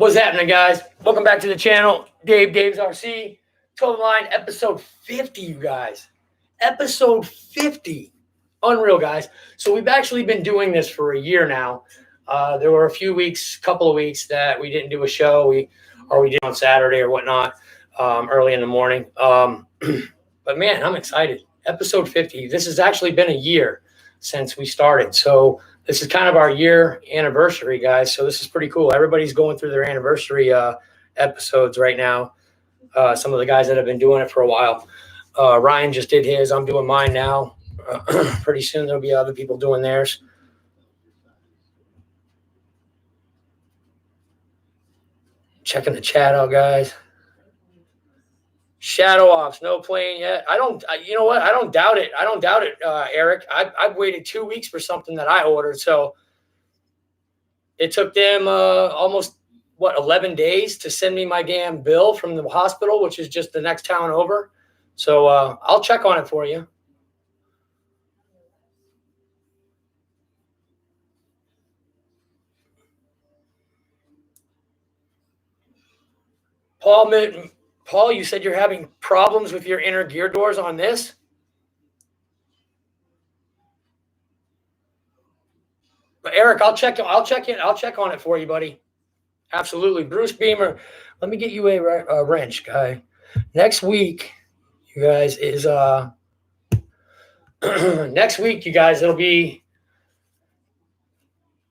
What's happening, guys? Welcome back to the channel. Dave's RC. Total Line, episode 50, you guys. Episode 50. Unreal, guys. So we've actually been doing this for a year now. There were a couple of weeks that we didn't do a show. We did on Saturday or whatnot, early in the morning. But man, I'm excited. Episode 50. This has actually been a year since we started. So this is kind of our year anniversary, guys. So this is pretty cool. Everybody's going through their anniversary episodes right now. Some of the guys that have been doing it for a while. Ryan just did his. I'm doing mine now. Pretty soon there'll be other people doing theirs. Checking the chat out, guys. Shadow Ops, no plane yet. You know what? I don't doubt it. Eric. I've waited 2 weeks for something that I ordered. So it took them almost, 11 days to send me my damn bill from the hospital, which is just the next town over. So I'll check on it for you. Paul, you said you're having problems with your inner gear doors on this? But Eric, I'll check on it for you, buddy. Absolutely. Bruce Beamer, let me get you a wrench, guy. Next week, you guys, is next week, you guys, it'll be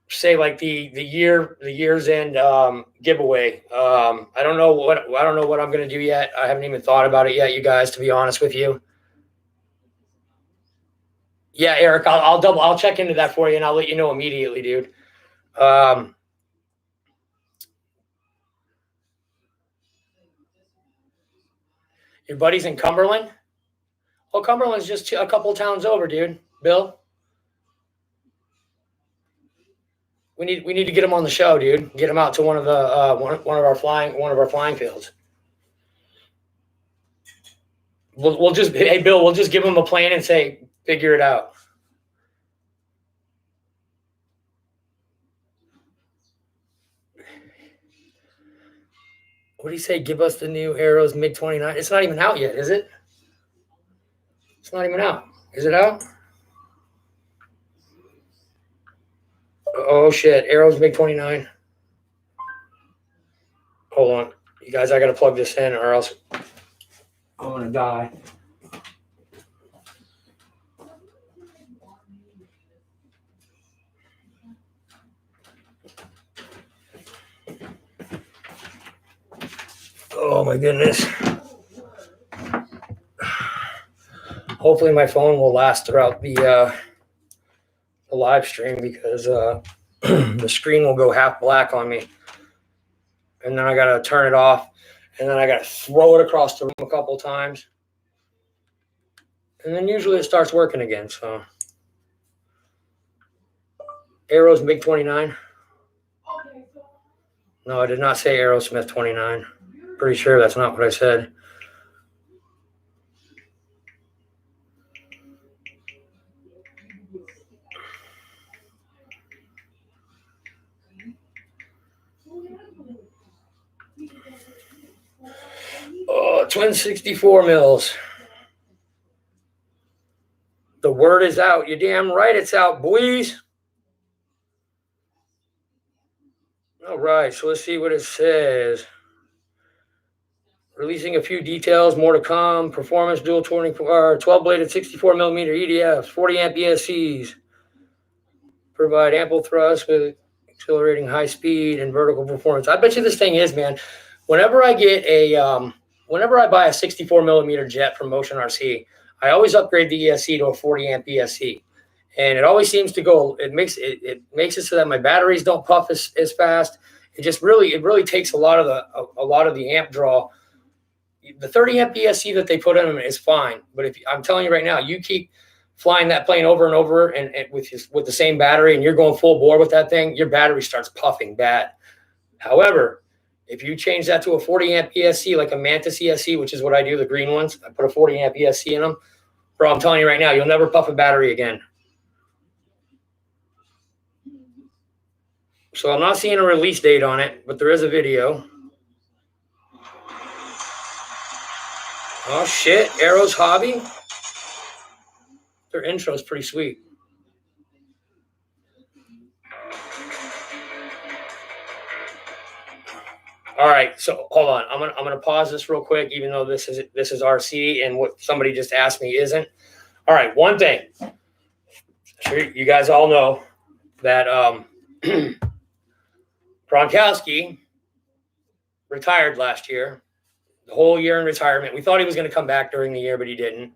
say like the year's end giveaway. I don't know what I'm gonna do yet. I haven't even thought about it yet, you guys, to be honest with you. Yeah, Eric, I'll check into that for you and I'll let you know immediately, dude. Your buddy's in Cumberland? Well, Cumberland's just a couple towns over, dude. Bill? We need to get him on the show, dude. Get him out to one of our flying fields. We'll just give him a plan and say, figure it out. What do you say? Give us the new Arrows MiG-29. It's not even out yet, is it? It's not even out. Is it out? Oh shit! Arrows MiG-29. Hold on, you guys. I gotta plug this in, or else I'm gonna die. Oh my goodness. Hopefully my phone will last throughout the live stream, because the screen will go half black on me. And then I got to turn it off. And then I got to throw it across the room a couple times. And then usually it starts working again. So Arrows MiG-29. No, I did not say Aerosmith 29. Pretty sure that's not what I said. Oh, twin 64 mils. The word is out. You're damn right it's out, boys. All right, so let's see what it says. Releasing a few details, more to come. Performance dual turning 12-bladed 64 millimeter EDFs, 40 amp ESCs. Provide ample thrust with accelerating high speed and vertical performance. I bet you this thing is, man. Whenever I buy a 64 millimeter jet from Motion RC, I always upgrade the ESC to a 40 amp ESC. And it always seems to go, it makes it so that my batteries don't puff as fast. It really takes a lot of the amp draw. The 30 amp ESC that they put in them is fine, but if I'm telling you right now, you keep flying that plane over and over and with the same battery, and you're going full bore with that thing, your battery starts puffing bad. However, if you change that to a 40 amp ESC, like a Mantis ESC, which is what I do, the green ones, I put a 40 amp ESC in them, bro, I'm telling you right now, you'll never puff a battery again. So I'm not seeing a release date on it, but there is a video. Oh shit, Arrow's Hobby. Their intro's pretty sweet. All right, so hold on. I'm gonna pause this real quick, even though this is RC and what somebody just asked me isn't. All right, one thing. Sure, you guys all know that Gronkowski retired last year, the whole year in retirement. We thought he was going to come back during the year, but he didn't.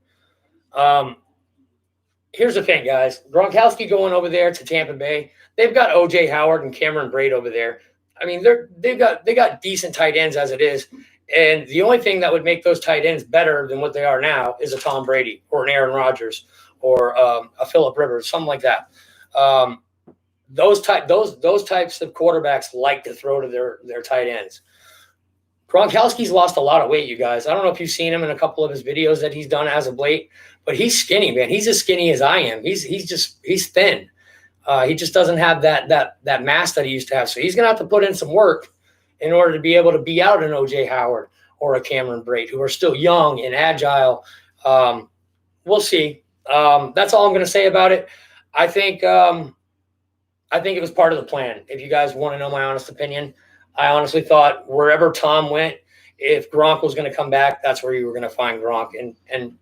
Here's the thing, guys. Gronkowski going over there to Tampa Bay. They've got O.J. Howard and Cameron Brate over there. I mean, they got decent tight ends as it is, and the only thing that would make those tight ends better than what they are now is a Tom Brady or an Aaron Rodgers or a Phillip Rivers, something like that. Those types of quarterbacks like to throw to their tight ends. Gronkowski's lost a lot of weight, you guys. I don't know if you've seen him in a couple of his videos that he's done as of late, but he's skinny, man. He's as skinny as I am. He's thin. He just doesn't have that mass that he used to have. So he's gonna have to put in some work in order to be able to be out an O.J. Howard or a Cameron Brate, who are still young and agile. We'll see. That's all I'm gonna say about it. I think it was part of the plan. If you guys want to know my honest opinion, I honestly thought wherever Tom went, if Gronk was going to come back, that's where you were going to find Gronk, and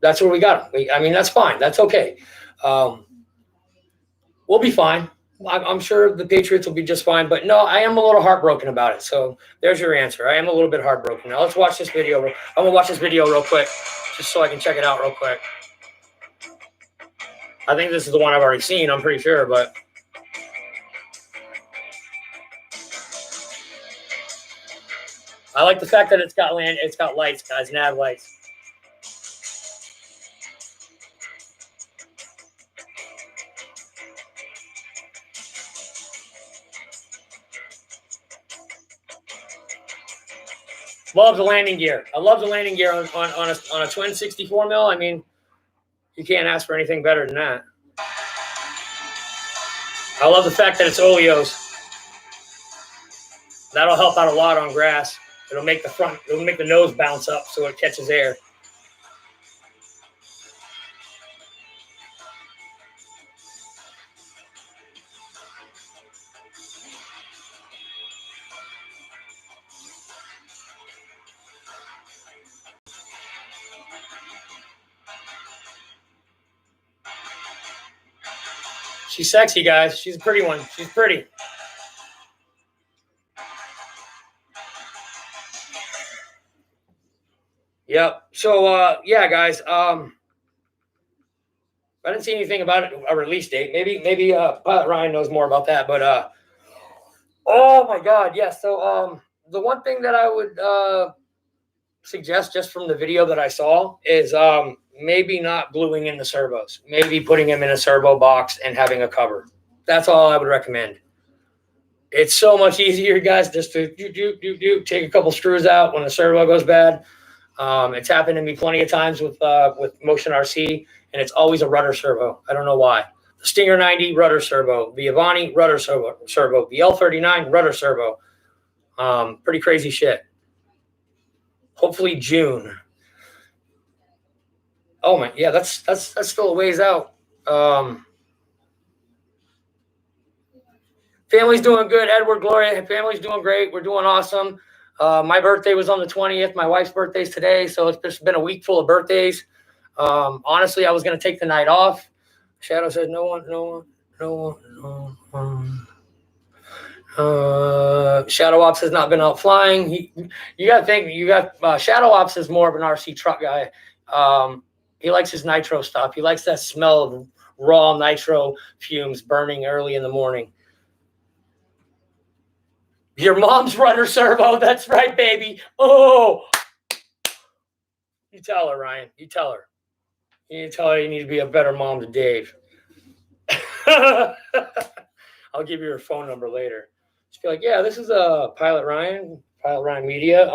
that's where we got him. I mean, that's fine. That's okay. We'll be fine. I'm sure the Patriots will be just fine. But no, I am a little heartbroken about it. So there's your answer. I am a little bit heartbroken. Now let's watch this video. I'm gonna watch this video real quick, just so I can check it out real quick. I think this is the one I've already seen. I'm pretty sure, but. I like the fact that it's got lights, guys, nav lights. Love the landing gear. I love the landing gear on a twin 64 mil. I mean, you can't ask for anything better than that. I love the fact that it's oleos. That'll help out a lot on grass. It'll make the nose bounce up so it catches air. She's sexy, guys. She's a pretty one. She's pretty. Yep. So, yeah, guys. I didn't see anything about it, a release date. Maybe Pilot Ryan knows more about that. But oh my God, yes. So, the one thing that I would suggest just from the video that I saw is maybe not gluing in the servos. Maybe putting them in a servo box and having a cover. That's all I would recommend. It's so much easier, guys, just to take a couple screws out when the servo goes bad. It's happened to me plenty of times with Motion RC, and it's always a rudder servo. I don't know why. The Stinger 90 rudder servo, the Avani rudder servo, the L39 rudder servo. Pretty crazy shit. Hopefully June. Oh my, yeah, that's still a ways out. Family's doing good. Edward, Gloria, family's doing great. We're doing awesome. My birthday was on the 20th. My wife's birthday's today, so it's just been a week full of birthdays. Honestly, I was going to take the night off. Shadow says no one. Shadow Ops has not been out flying. You got to think. Shadow Ops is more of an RC truck guy. He likes his nitro stuff. He likes that smell of raw nitro fumes burning early in the morning. Your mom's rudder servo. That's right, baby. Oh, you tell her, Ryan. You tell her. You tell her you need to be a better mom to Dave. I'll give you her phone number later. Just be like, yeah, this is Pilot Ryan Media.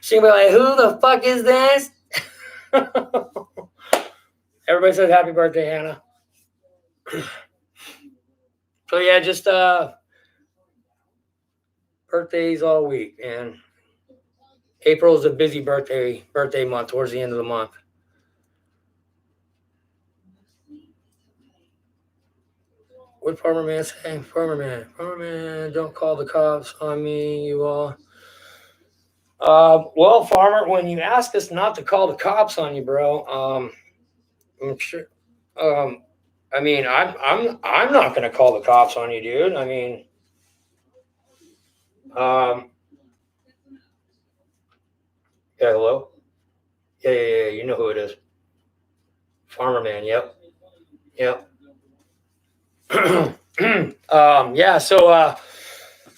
She'll be like, who the fuck is this? Everybody says happy birthday, Hannah. So yeah, just birthdays all week, and April's a busy birthday month towards the end of the month. What Farmer Man saying? Farmer Man, don't call the cops on me, you all. Well, Farmer, when you ask us not to call the cops on you, bro, I'm sure. I mean, I'm not gonna call the cops on you, dude. I mean, yeah, hello. Yeah. You know who it is. Farmer Man. Yep. Yeah. So,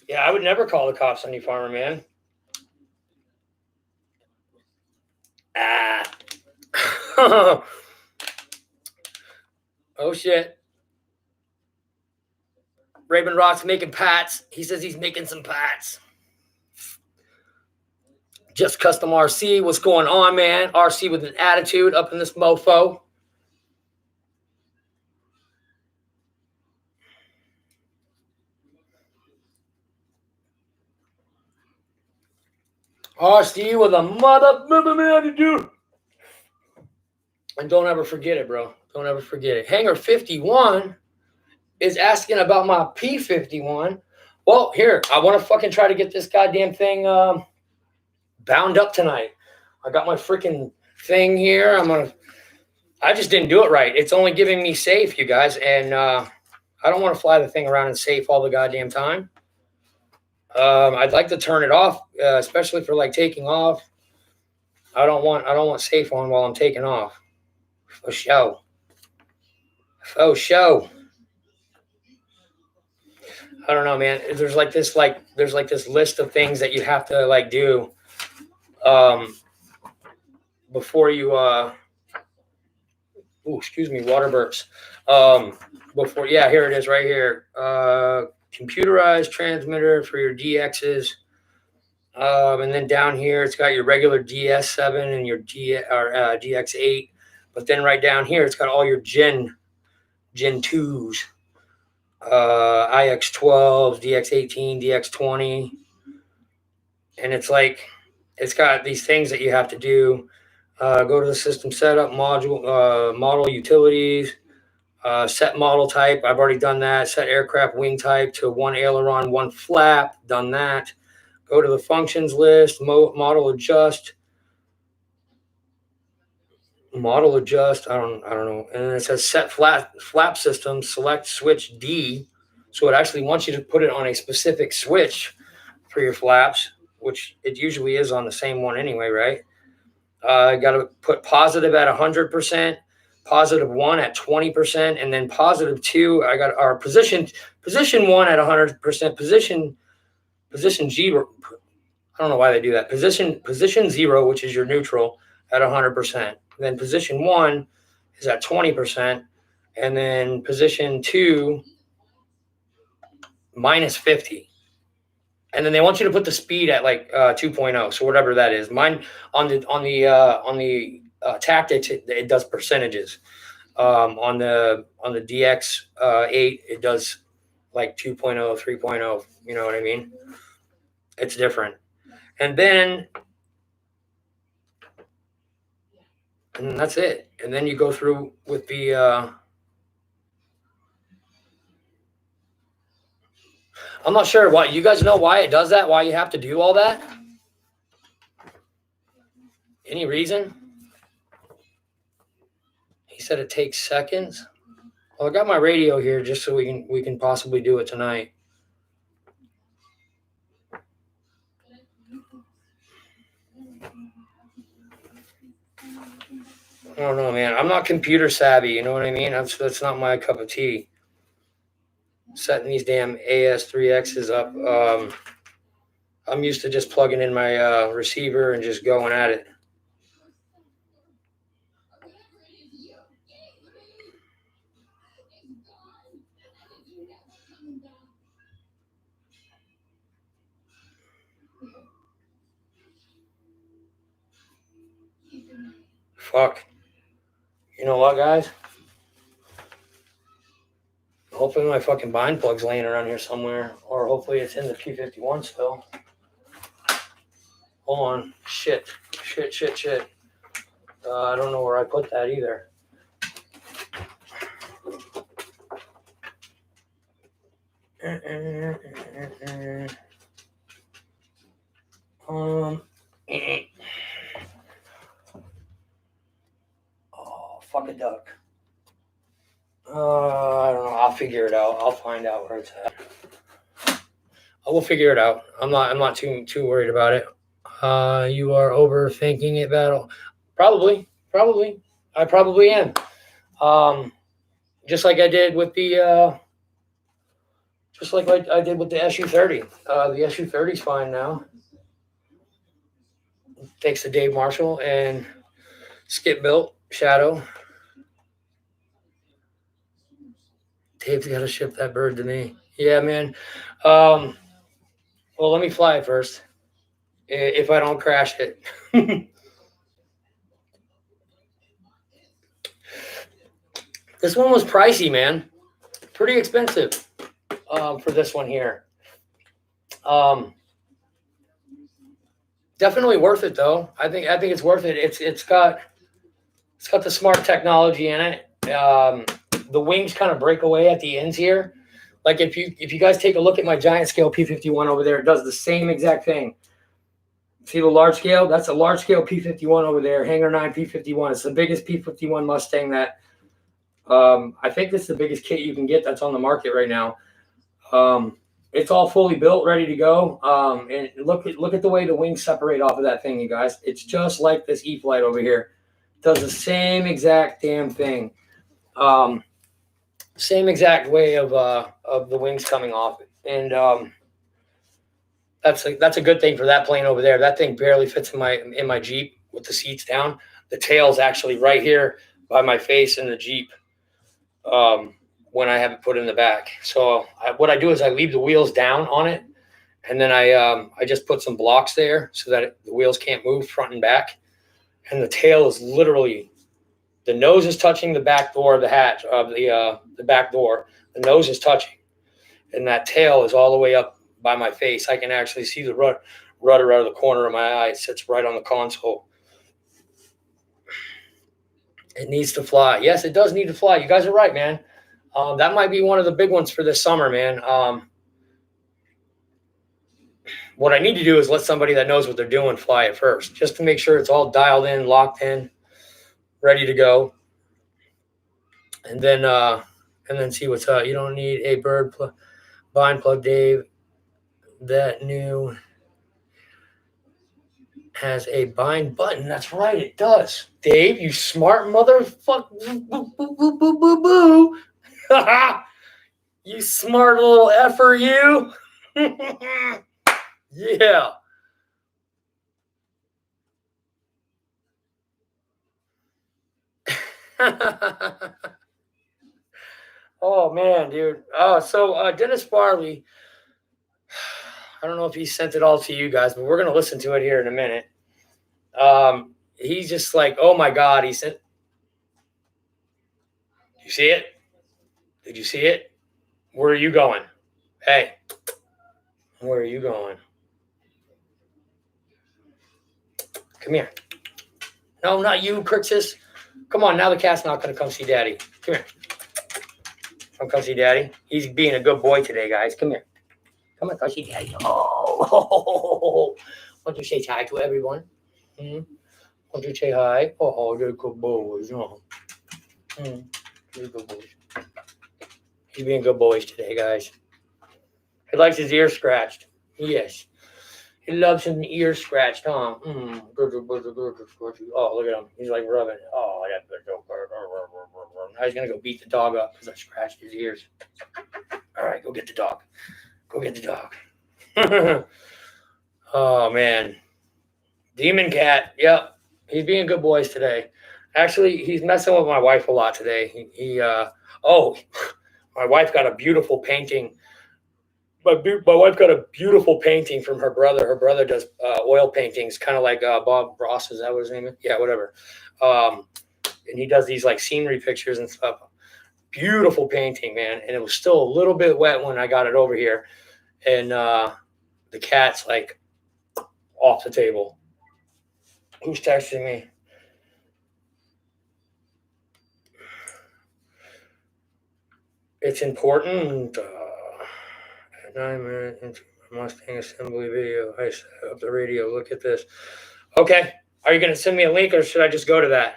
yeah, I would never call the cops on you, Farmer Man. Ah. Oh shit. Raven Rock's making pats. He says he's making some pats. Just Custom RC. What's going on, man? RC with an attitude up in this mofo. RC with a mother attitude. And don't ever forget it, bro. Don't ever forget it. Hanger 51 is asking about my P51. Well, here, I want to fucking try to get this goddamn thing bound up tonight. I got my freaking thing here. I just didn't do it right. It's only giving me safe, you guys. And I don't want to fly the thing around in safe all the goddamn time. I'd like to turn it off, especially for like taking off. I don't want safe on while I'm taking off. For show. I don't know, man. There's like this list of things that you have to like do before you excuse me, water burps. Here it is right here. Computerized transmitter for your DXs. And then down here it's got your regular DS7 and your DX8. But then right down here it's got all your Gen 2s. IX12, DX18, DX20, and it's got these things that you have to do. Go to the system setup model utilities, set model type. I've already done that. Set aircraft wing type to one aileron, one flap. Done that. Go to the functions list, model adjust. I don't know. And then it says set flap system. Select switch D. So it actually wants you to put it on a specific switch for your flaps, which it usually is on the same one anyway, right? Got to put positive at 100%, positive 1 at 20%, and then positive 2. I got our position 1 at 100%, position 0. I don't know why they do that. Position 0, which is your neutral, at 100%. Then position 1 is at 20%, and then position 2 minus 50. And then they want you to put the speed at like 2.0, so whatever that is. Mine on the tactics, it does percentages. On the DX8, it does like 2.0, 3.0. You know what I mean? It's different. And then that's it. And then you go through with the. I'm not sure why. You guys know why it does that? Why you have to do all that? Any reason? He said it takes seconds. Well, I got my radio here just so we can possibly do it tonight. I don't know, man. I'm not computer savvy. You know what I mean? That's not my cup of tea. Setting these damn AS3Xs up. I'm used to just plugging in my receiver and just going at it. Fuck. You know what, guys? Hopefully my fucking bind plug's laying around here somewhere, or hopefully it's in the P51 still. Hold on. Shit. I don't know where I put that either. Oh, fuck a duck. I don't know. I'll figure it out. I'll find out where it's at. I will figure it out. I'm not too worried about it. You are overthinking it, battle. Probably. I probably am. Just like I did with the I did with the SU-30. The SU-30 is fine now. Thanks to Dave Marshall and Skip Built Shadow. Dave's got to ship that bird to me. Yeah, man. Well, let me fly it first. If I don't crash it. This one was pricey, man. Pretty expensive for this one here. Definitely worth it though. I think it's worth it. It's got the smart technology in it. The wings kind of break away at the ends here. Like if you guys take a look at my giant scale P51 over there, it does the same exact thing. See the large scale? That's a large scale P51 over there. Hangar 9 P51. It's the biggest P51 Mustang that I think this is the biggest kit you can get that's on the market right now. It's all fully built, ready to go. And look at the way the wings separate off of that thing, you guys. It's just like this E-Flite over here. It does the same exact damn thing. Same exact way of the wings coming off. And that's a good thing for that plane over there. That thing barely fits in my Jeep with the seats down. The tail's actually right here by my face in the Jeep. When I have it put in the back. So what I do is I leave the wheels down on it, and then I just put some blocks there so that the wheels can't move front and back. And the tail is literally, the nose is touching the back door of the hatch of the back door. The nose is touching, and that tail is all the way up by my face. I can actually see the rudder out of the corner of my eye. It sits right on the console. It needs to fly. Yes, it does need to fly. You guys are right, man. That might be one of the big ones for this summer, man. What I need to do is let somebody that knows what they're doing fly it first, just to make sure it's all dialed in, locked in, ready to go. And then see what's up. You don't need a bird bind plug, Dave. That new has a bind button. That's right, it does. Dave, you smart motherfucker. Boo, boo, boo, boo, boo, boo. You smart little effer, you. Yeah. Oh, man, dude. So Dennis Farley, I don't know if he sent it all to you guys, but we're going to listen to it here in a minute. He's just like, oh, my God. He sent. You see it? Did you see it? Where are you going? Hey, where are you going? Come here. No, not you, Crixus. Come on, now the cat's not going to come see Daddy. Come here. Come see Daddy. He's being a good boy today, guys. Come here. Come see Daddy. Oh, why don't you say hi to everyone? Why don't you say hi? Oh, you're good boys. Oh. You're good boys. He's being good boys today, guys. He likes his ear scratched. Yes. He loves his ear scratched, huh? Oh, look at him. He's like rubbing. Oh, that's good. Now he's going to go beat the dog up because I scratched his ears. All right, go get the dog. Go get the dog. Oh, man. Demon Cat. Yep. He's being good boys today. Actually, he's messing with my wife a lot today. My wife got a beautiful painting. My wife got a beautiful painting from her brother. Her brother does oil paintings, kind of like Bob Ross. Is that what his name is? Yeah, whatever. And he does these like scenery pictures and stuff. Beautiful painting, man. And it was still a little bit wet when I got it over here. And the cat's like off the table. Who's texting me? It's important. 9 minutes into Mustang assembly video. I set up the radio. Look at this. Okay. Are you going to send me a link or should I just go to that?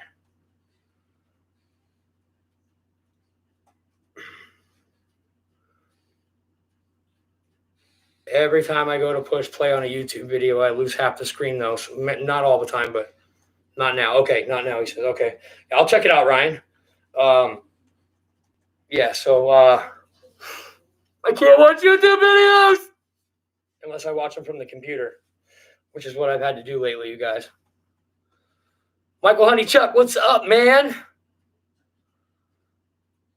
Every time I go to push play on a YouTube video, I lose half the screen though. So not all the time, but not now. Okay, not now. He says, okay. I'll check it out, Ryan. Yeah, so I can't watch YouTube videos unless I watch them from the computer, which is what I've had to do lately, you guys. Michael Honeychuck, what's up, man?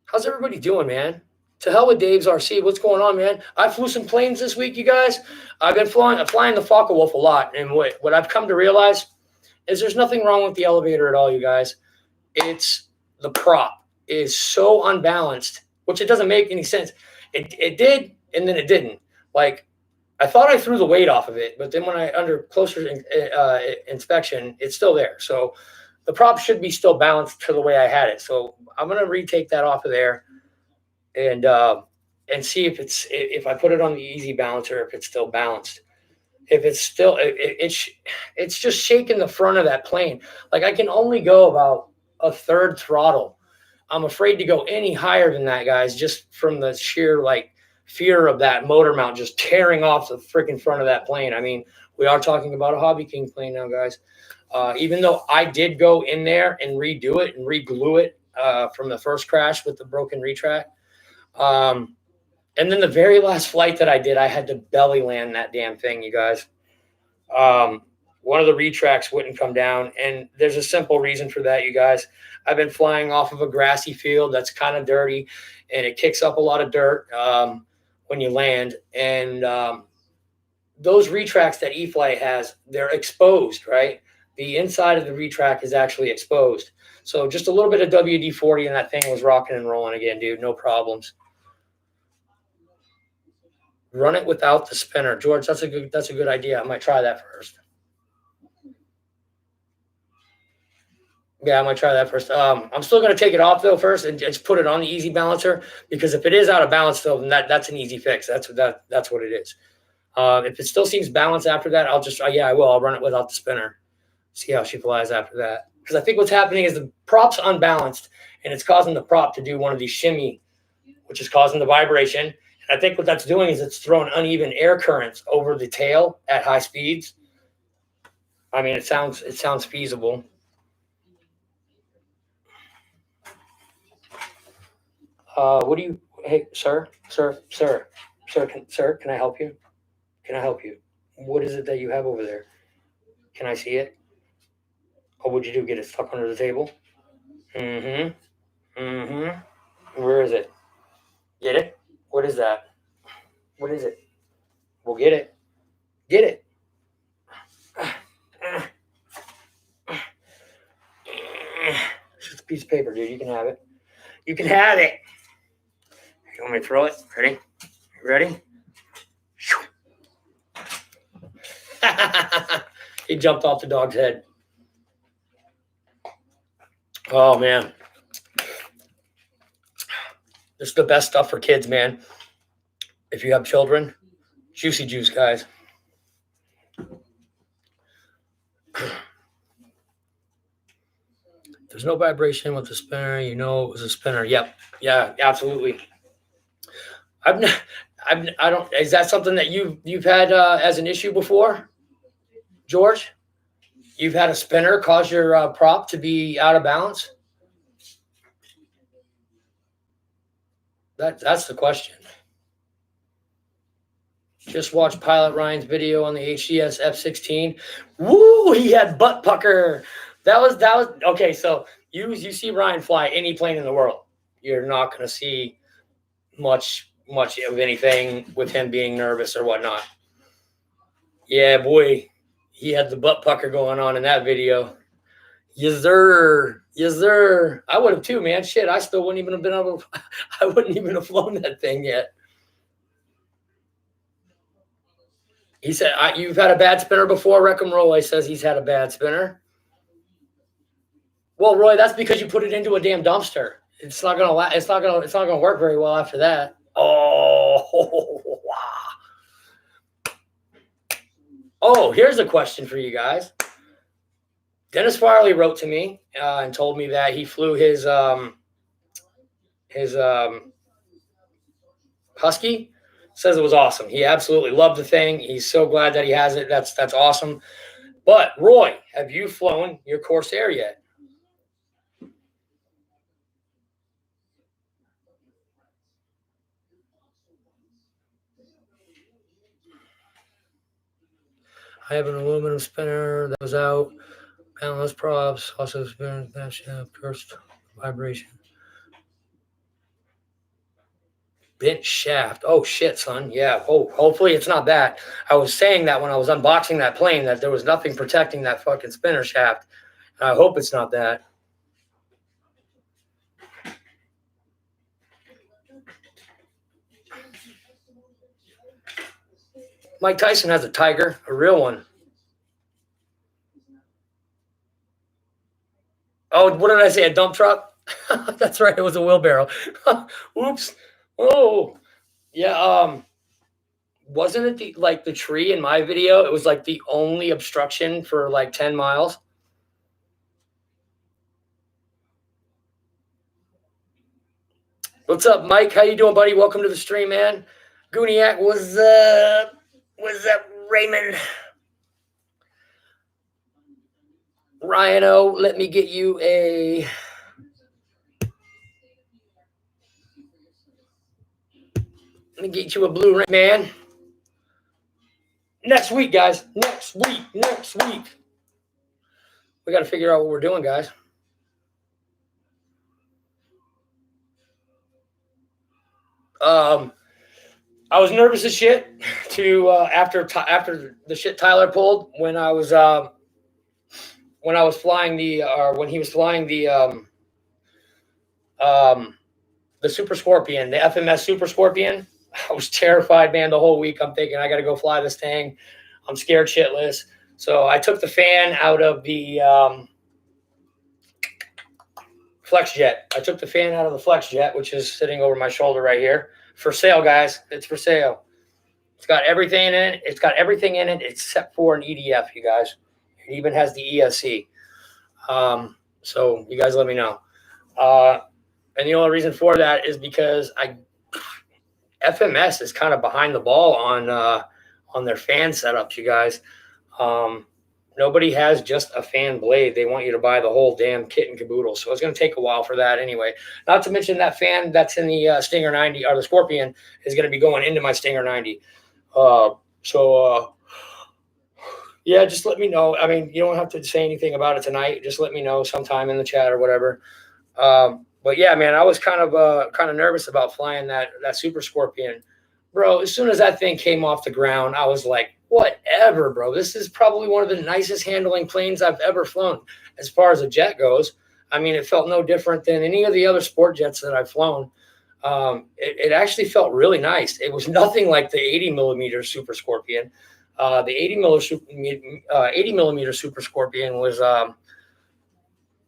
How's everybody doing, man? To hell with Dave's RC. What's going on, man? I flew some planes this week, you guys. I've been flying the Focke-Wulf a lot. And what I've come to realize is there's nothing wrong with the elevator at all, you guys. It's the prop is so unbalanced, which it doesn't make any sense. It did, and then it didn't. Like, I thought I threw the weight off of it, but then when under closer inspection, it's still there. So the prop should be still balanced to the way I had it. So I'm going to retake that off of there and see if I put it on the easy balancer, if it's still balanced. If it's still, it's just shaking the front of that plane. Like, I can only go about a third throttle. I'm afraid to go any higher than that, guys, just from the sheer, like, fear of that motor mount just tearing off the freaking front of that plane. I mean, we are talking about a Hobby King plane now, guys. Even though I did go in there and redo it and re-glue it from the first crash with the broken retract. And then the very last flight that I did, I had to belly land that damn thing, you guys. One of the retracts wouldn't come down, and there's a simple reason for that, you guys. I've been flying off of a grassy field that's kind of dirty, and it kicks up a lot of dirt when you land. And those retracts that E-flite has, they're exposed, right? The inside of the retract is actually exposed. So just a little bit of WD-40 and that thing was rocking and rolling again, dude. No problems. Run it without the spinner. George, that's a good idea. I might try that first. Yeah, I might try that first. I'm still going to take it off, though, first and just put it on the easy balancer, because if it is out of balance, though, then that's an easy fix. That's what it is. If it still seems balanced after that, I'll just I will. I'll run it without the spinner. See how she flies after that. Because I think what's happening is the prop's unbalanced, and it's causing the prop to do one of these shimmy, which is causing the vibration. And I think what that's doing is it's throwing uneven air currents over the tail at high speeds. I mean, it sounds feasible. Hey, sir, can I help you? Can I help you? What is it that you have over there? Can I see it? What would you do? Get it stuck under the table? Where is it? Get it? What is that? What is it? We'll get it. Get it. It's just a piece of paper, dude. You can have it. You can have it. You want me to throw it? Ready? Ready? He jumped off the dog's head. Oh, man. This is the best stuff for kids, man. If you have children, juicy juice, guys. There's no vibration with the spinner. You know it was a spinner. Yep. Yeah, absolutely. I don't. Is that something that you've had as an issue before, George? You've had a spinner cause your prop to be out of balance? That's the question. Just watched Pilot Ryan's video on the HDS F-16. Woo! He had butt pucker. That was okay. So you see Ryan fly any plane in the world, you're not going to see much of anything with him being nervous or whatnot. Yeah, boy, he had the butt pucker going on in that video. Yes, sir. Yes, sir. I would have too, man. Shit, I still wouldn't even have been able to, I wouldn't even have flown that thing yet. He said, you've had a bad spinner before? Reckham Roy says he's had a bad spinner. Well, Roy, that's because you put it into a damn dumpster. It's not gonna. It's not gonna work very well after that. Oh, wow. Oh, here's a question for you guys. Dennis Farley wrote to me and told me that he flew his Husky. Says it was awesome. He absolutely loved the thing. He's so glad that he has it. That's awesome. But Roy, have you flown your Corsair yet? I have an aluminum spinner that was out. Panelless props, also spinner that shaft, burst vibration. Bent shaft. Oh shit, son. Yeah. Oh, hopefully it's not that. I was saying that when I was unboxing that plane that there was nothing protecting that fucking spinner shaft. I hope it's not that. Mike Tyson has a Tiger, a real one. Oh, what did I say? A dump truck? That's right. It was a wheelbarrow. Oops. Oh, yeah. Wasn't it like the tree in my video? It was like the only obstruction for like 10 miles. What's up, Mike? How you doing, buddy? Welcome to the stream, man. Gooniac, what's up? What's up, Raymond? Rhino, let me get you a... Let me get you a Blu-ray, man. Next week, guys. Next week. We got to figure out what we're doing, guys. I was nervous as shit to after the shit Tyler pulled when I was flying when he was flying the Super Scorpion, the FMS Super Scorpion. I was terrified, man, the whole week. I'm thinking I got to go fly this thing. I'm scared shitless. So I took the fan out of the FlexJet. I took the fan out of the FlexJet, which is sitting over my shoulder right here. For sale, guys. It's for sale. It's got everything in it. It's got everything in it except for an EDF, you guys. It even has the ESC. So you guys let me know. And the only reason for that is because FMS is kind of behind the ball on their fan setups, you guys. Nobody has just a fan blade. They want you to buy the whole damn kit and caboodle. So it's going to take a while for that anyway. Not to mention that fan that's in the Stinger 90 or the Scorpion is going to be going into my Stinger 90. Yeah, just let me know. I mean, you don't have to say anything about it tonight. Just let me know sometime in the chat or whatever. But yeah, man, I was kind of nervous about flying that Super Scorpion, bro. As soon as that thing came off the ground, I was like, whatever, bro. This is probably one of the nicest handling planes I've ever flown as far as a jet goes. I mean, it felt no different than any of the other sport jets that I've flown. It actually felt really nice. It was nothing like the 80 millimeter Super Scorpion. The 80 millimeter Super Scorpion was,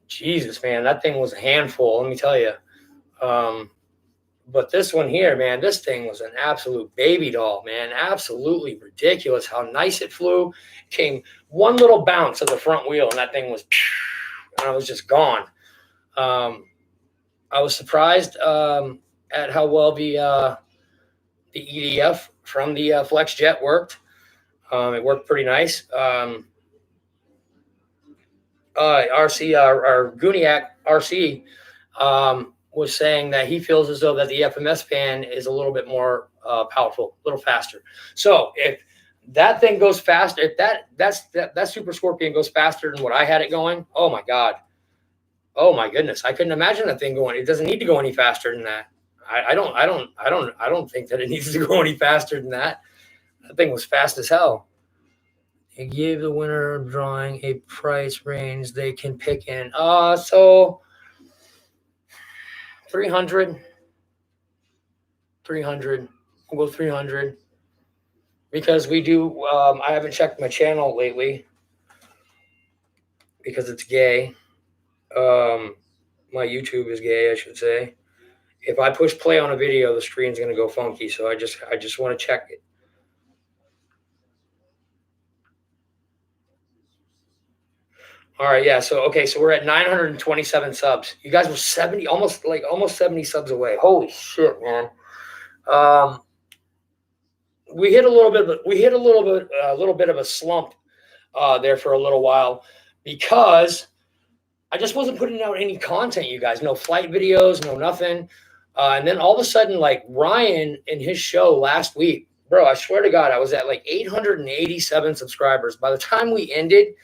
Jesus, man, that thing was a handful. Let me tell you. But this one here, man, this thing was an absolute baby doll, man. Absolutely ridiculous how nice it flew. Came one little bounce of the front wheel, and that thing was, and I was just gone. I was surprised at how well the EDF from the FlexJet worked. It worked pretty nice. RC, our Gooniac RC, was saying that he feels as though that the FMS fan is a little bit more powerful, a little faster. So if that thing goes faster, if that Super Scorpion goes faster than what I had it going, oh my God. Oh my goodness. I couldn't imagine that thing going. It doesn't need to go any faster than that. I don't think that it needs to go any faster than that. That thing was fast as hell. You give the winner of drawing a price range they can pick in. So 300. 300. We'll go 300. Because we do, I haven't checked my channel lately because it's gay. My YouTube is gay, I should say. If I push play on a video, the screen's going to go funky. So I just want to check it. All right, yeah. So okay, so we're at 927 subs. You guys were 70, almost 70 subs away. Holy shit, man. We hit a little bit of a slump there for a little while because I just wasn't putting out any content, you guys. No flight videos, no nothing. And then all of a sudden, like Ryan in his show last week, bro, I swear to God, I was at like 887 subscribers. By the time we ended,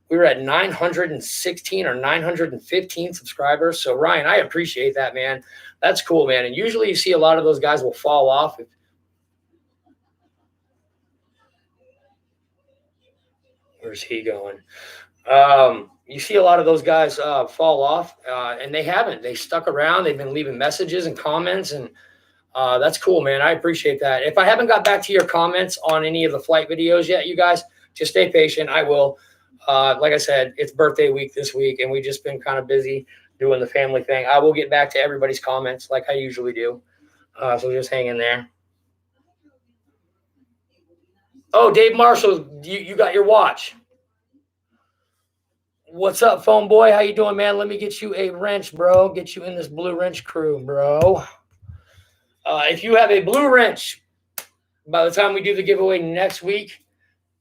we were at 916 or 915 subscribers. So Ryan, I appreciate that, man. That's cool, man. And usually you see a lot of those guys will fall off. Where's he going? You see a lot of those guys fall off, and they haven't. They stuck around. They've been leaving messages and comments, and that's cool, man. I appreciate that. If I haven't got back to your comments on any of the flight videos yet, you guys, just stay patient. I will. Like I said, it's birthday week this week, and we've just been kind of busy doing the family thing. I will get back to everybody's comments like I usually do. So just hang in there. Oh, Dave Marshall, you got your watch. What's up, phone boy? How you doing, man? Let me get you a wrench, bro. Get you in this blue wrench crew, bro. If you have a blue wrench, by the time we do the giveaway next week,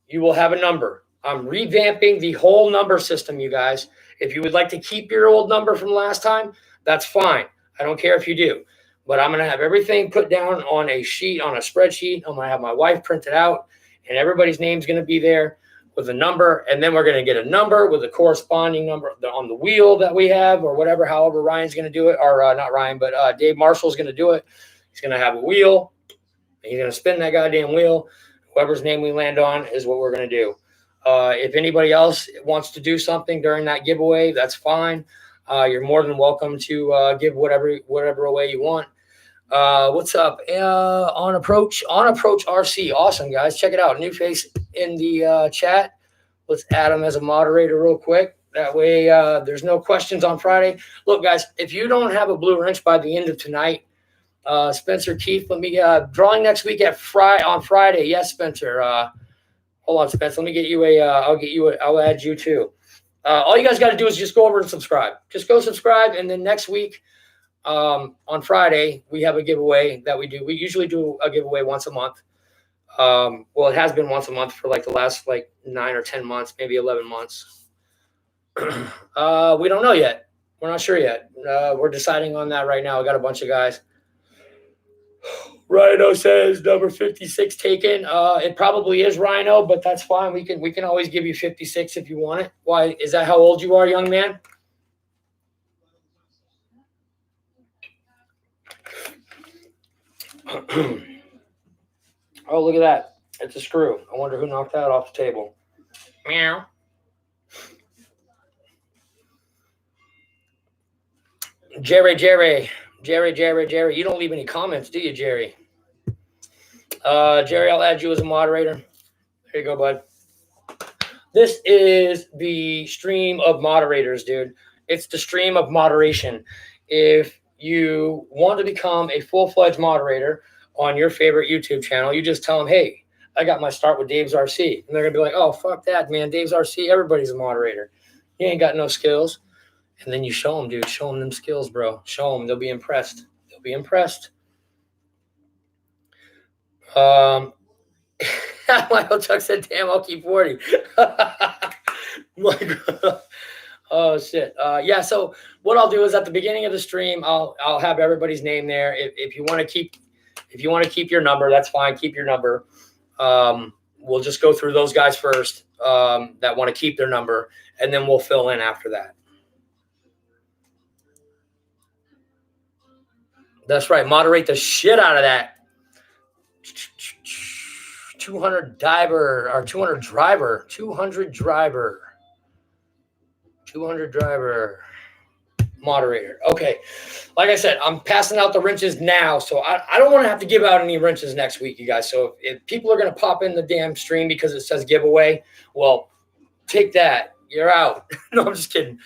you will have a number. I'm revamping the whole number system, you guys. If you would like to keep your old number from last time, that's fine. I don't care if you do. But I'm going to have everything put down on a sheet, on a spreadsheet. I'm going to have my wife print it out, and everybody's name's going to be there with a number. And then we're going to get a number with a corresponding number on the wheel that we have, or whatever, however Ryan's going to do it. Or not Ryan, but Dave Marshall's going to do it. He's going to have a wheel. And he's going to spin that goddamn wheel. Whoever's name we land on is what we're going to do. If anybody else wants to do something during that giveaway, that's fine. You're more than welcome to give whatever away you want. What's up? On approach RC. Awesome, guys. Check it out. New face in the chat. Let's add him as a moderator real quick. That way there's no questions on Friday. Look, guys, if you don't have a blue wrench by the end of tonight, Spencer Keith, let me drawing next week on Friday. Yes, Spencer. Hold on, Spencer. Let me get you I'll add you too. All you guys got to do is just go over and subscribe. Just go subscribe, and then next week, on Friday, we have a giveaway that we do. We usually do a giveaway once a month. Well, it has been once a month for like the last 9 or 10 months, maybe 11 months. We don't know yet. We're not sure yet. We're deciding on that right now. I got a bunch of guys. Rhino says number 56 taken. It probably is Rhino, but that's fine. We can always give you 56 if you want it. Why? Is that how old you are, young man? Oh, look at that. It's a screw. I wonder who knocked that off the table. Meow. Jerry. You don't leave any comments, do you, Jerry? Jerry, I'll add you as a moderator. There you go, bud. This is the stream of moderators, dude. It's the stream of moderation. If you want to become a full-fledged moderator on your favorite YouTube channel, you just tell them, hey, I got my start with Dave's RC. And they're going to be like, oh, fuck that, man. Dave's RC, everybody's a moderator. You ain't got no skills. And then you show them, dude. Show them skills, bro. Show them. They'll be impressed. Michael Chuck said, damn, I'll keep 40. Oh, shit. Yeah, so what I'll do is at the beginning of the stream, I'll have everybody's name there. If you want to keep your number, that's fine. Keep your number. We'll just go through those guys first that want to keep their number, and then we'll fill in after that. That's right. Moderate the shit out of that. 200 diver or 200 driver, 200 driver, 200 driver moderator. Okay. Like I said, I'm passing out the wrenches now, so I don't want to have to give out any wrenches next week, you guys. So if people are going to pop in the damn stream because it says giveaway, well, take that. You're out. No, I'm just kidding.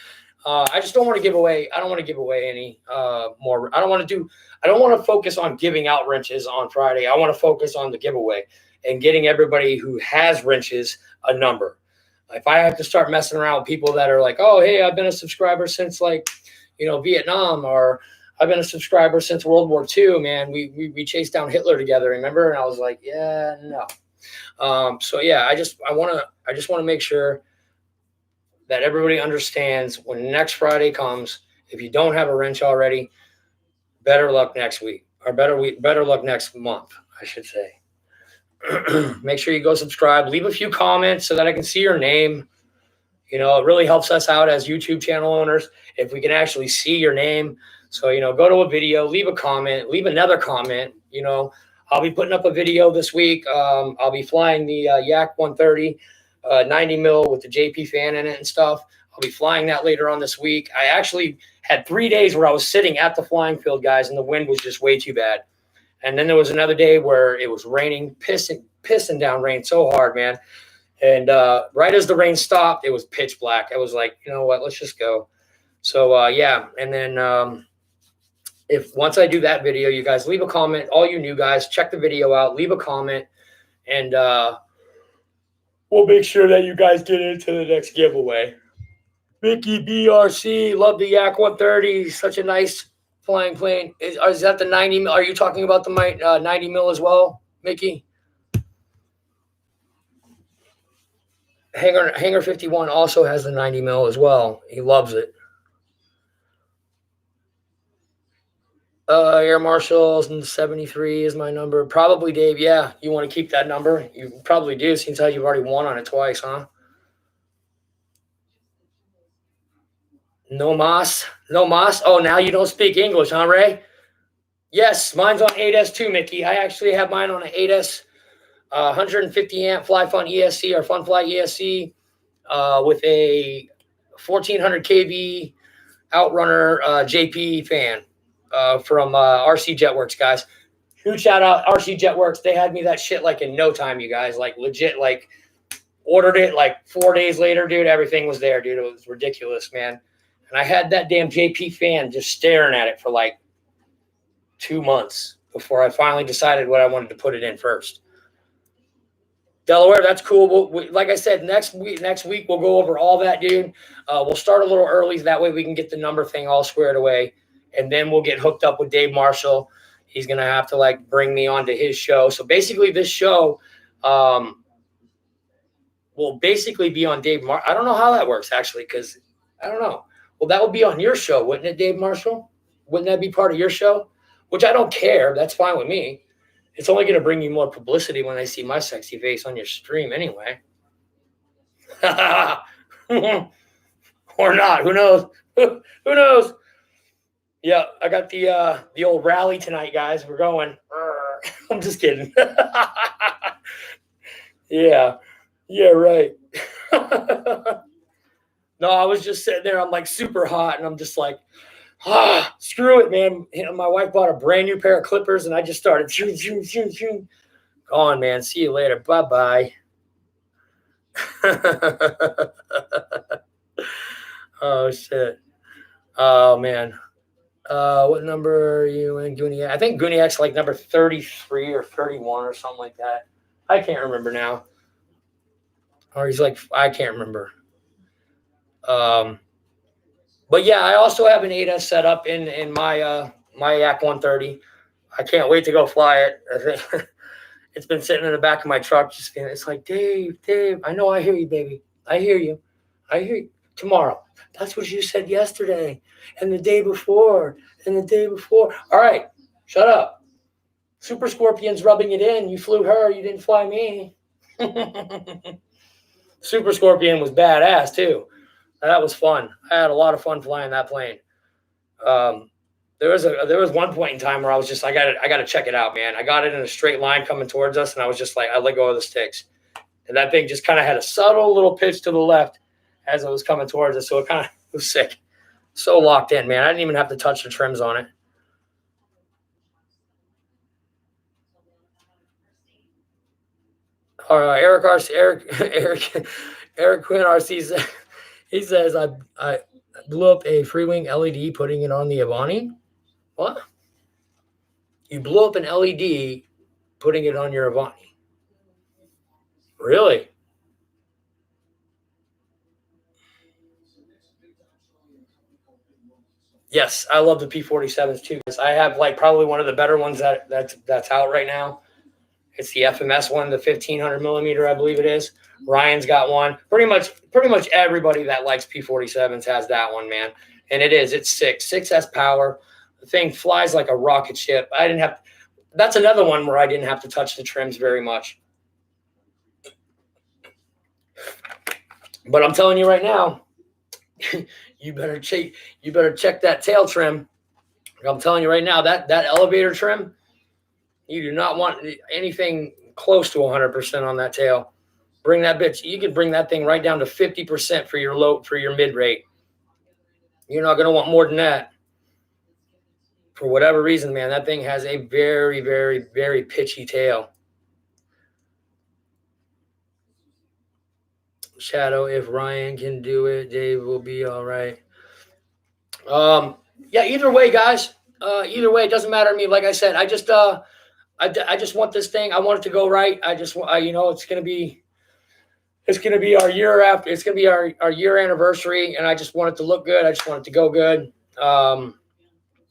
I just don't want to give away. I don't want to give away any more. I don't want to focus on giving out wrenches on Friday. I want to focus on the giveaway and getting everybody who has wrenches a number. If I have to start messing around with people that are like, oh, hey, I've been a subscriber since Vietnam, or I've been a subscriber since World War II, man, we chased down Hitler together, remember? And I was like, yeah, no. So yeah, I just want to make sure that everybody understands when next Friday comes, if you don't have a wrench already, better luck next week, or better luck next month, I should say. Make sure you go subscribe, leave a few comments so that I can see your name. It really helps us out as YouTube channel owners if we can actually see your name. So, go to a video, leave a comment, leave another comment. I'll be putting up a video this week. I'll be flying the Yak 130 90 mil with the JP fan in it and stuff. I'll be flying that later on this week. I actually had 3 days where I was sitting at the flying field, guys, and the wind was just way too bad. And then there was another day where it was raining, pissing down rain so hard, man. And right as the rain stopped, it was pitch black. I was like, you know what, let's just go. So, yeah. And then once I do that video, you guys leave a comment. All you new guys, check the video out, leave a comment, and we'll make sure that you guys get into the next giveaway. Mickey BRC, love the Yak 130. Such a nice flying plane. Is that the 90 mil? Are you talking about the 90 mil as well, Mickey? Hangar 51 also has the 90 mil as well. He loves it. Air Marshals and 73 is my number. Probably, Dave. Yeah, you want to keep that number? You probably do, since how you've already won on it twice, huh? No mas. Oh, now you don't speak English, huh, Ray? Yes, mine's on 8S too, Mickey. I actually have mine on an 8S 150 amp FlyFun ESC or FunFly ESC with a 1400 kV Outrunner JP fan from RC Jetworks, guys. Huge shout out RC Jetworks. They had me that shit like in no time, you guys. Like legit, like ordered it like 4 days later, dude. Everything was there, dude. It was ridiculous, man. And I had that damn JP fan just staring at it for like 2 months before I finally decided what I wanted to put it in first. Delaware, that's cool. Like I said, next week we'll go over all that, dude. We'll start a little early. That way we can get the number thing all squared away. And then we'll get hooked up with Dave Marshall. He's going to have to like bring me onto his show. So basically this show will basically be on Dave Marshall. I don't know how that works actually, because I don't know. Well, that would be on your show, wouldn't it, Dave Marshall? Wouldn't that be part of your show? Which I don't care. That's fine with me. It's only going to bring you more publicity when I see my sexy face on your stream anyway. Or not. Who knows? Who knows? Yeah, I got the old rally tonight, guys. We're going. I'm just kidding. Yeah, right. No, I was just sitting there. I'm like super hot, and I'm just like, screw it, man. My wife bought a brand new pair of clippers, and I just started shoo. Gone, man. See you later. Bye-bye. Oh, shit. Oh, man. What number are you in, Goonie? I think Gooniac's like number 33 or 31 or something like that. I can't remember now. Or he's like, I can't remember. But yeah, I also have an 8S set up in my my Yak 130. I can't wait to go fly it. I think it's been sitting in the back of my truck. It's like, Dave, I know I hear you, baby. I hear you. Tomorrow. That's what you said yesterday and the day before and the day before. All right, shut up. Super Scorpion's rubbing it in. You flew her. You didn't fly me. Super Scorpion was badass too. That was fun. I had a lot of fun flying that plane. There was one point in time where I was just, I gotta check it out, man. I got it in a straight line coming towards us, and I was just like, I let go of the sticks. And that thing just kind of had a subtle little pitch to the left as it was coming towards us. So it kind of was sick. So locked in, man. I didn't even have to touch the trims on it. Eric Quinn RC, he says, I blew up a Freewing LED putting it on the Avani. What? You blew up an LED putting it on your Avani? Really? Yes, I love the P47s too. I have like probably one of the better ones that's out right now. It's the FMS one, the 1500 millimeter, I believe it is. Ryan's got one. Pretty much everybody that likes P47s has that one, man. And it's 6S power. The thing flies like a rocket ship. That's another one where I didn't have to touch the trims very much. But I'm telling you right now, you better check that tail trim. I'm telling you right now, that elevator trim, you do not want anything close to 100% on that tail. Bring that bitch. You can bring that thing right down to 50% for your mid rate. You're not going to want more than that. For whatever reason, man, that thing has a very, very, very pitchy tail. Shadow, if Ryan can do it, Dave will be all right. Yeah, either way, guys. Either way, it doesn't matter to me. Like I said, I just want this thing. I want it to go right. It's going to be our year after. It's going to be our year anniversary, and I just want it to look good. I just want it to go good.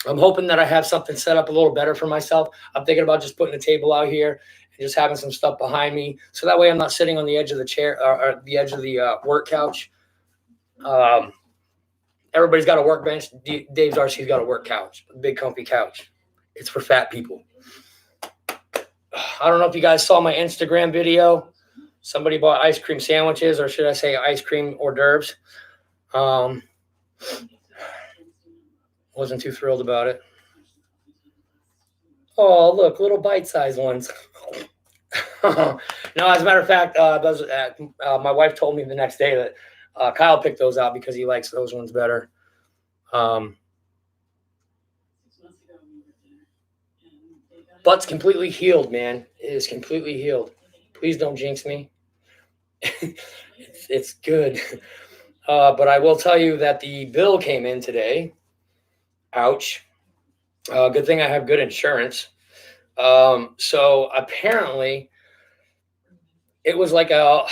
I'm hoping that I have something set up a little better for myself. I'm thinking about just putting a table out here and just having some stuff behind me, so that way I'm not sitting on the edge of the chair or the edge of the work couch. Everybody's got a workbench. Dave's RC's got a work couch, a big comfy couch. It's for fat people. I don't know if you guys saw my Instagram video. Somebody bought ice cream sandwiches, or should I say ice cream hors d'oeuvres. Wasn't too thrilled about it. Oh, look, little bite-sized ones. No, as a matter of fact, my wife told me the next day that Kyle picked those out because he likes those ones better. Butt's completely healed, man. It is completely healed. Please don't jinx me. It's good. But I will tell you that the bill came in today. Ouch. Good thing I have good insurance. So apparently it was like oh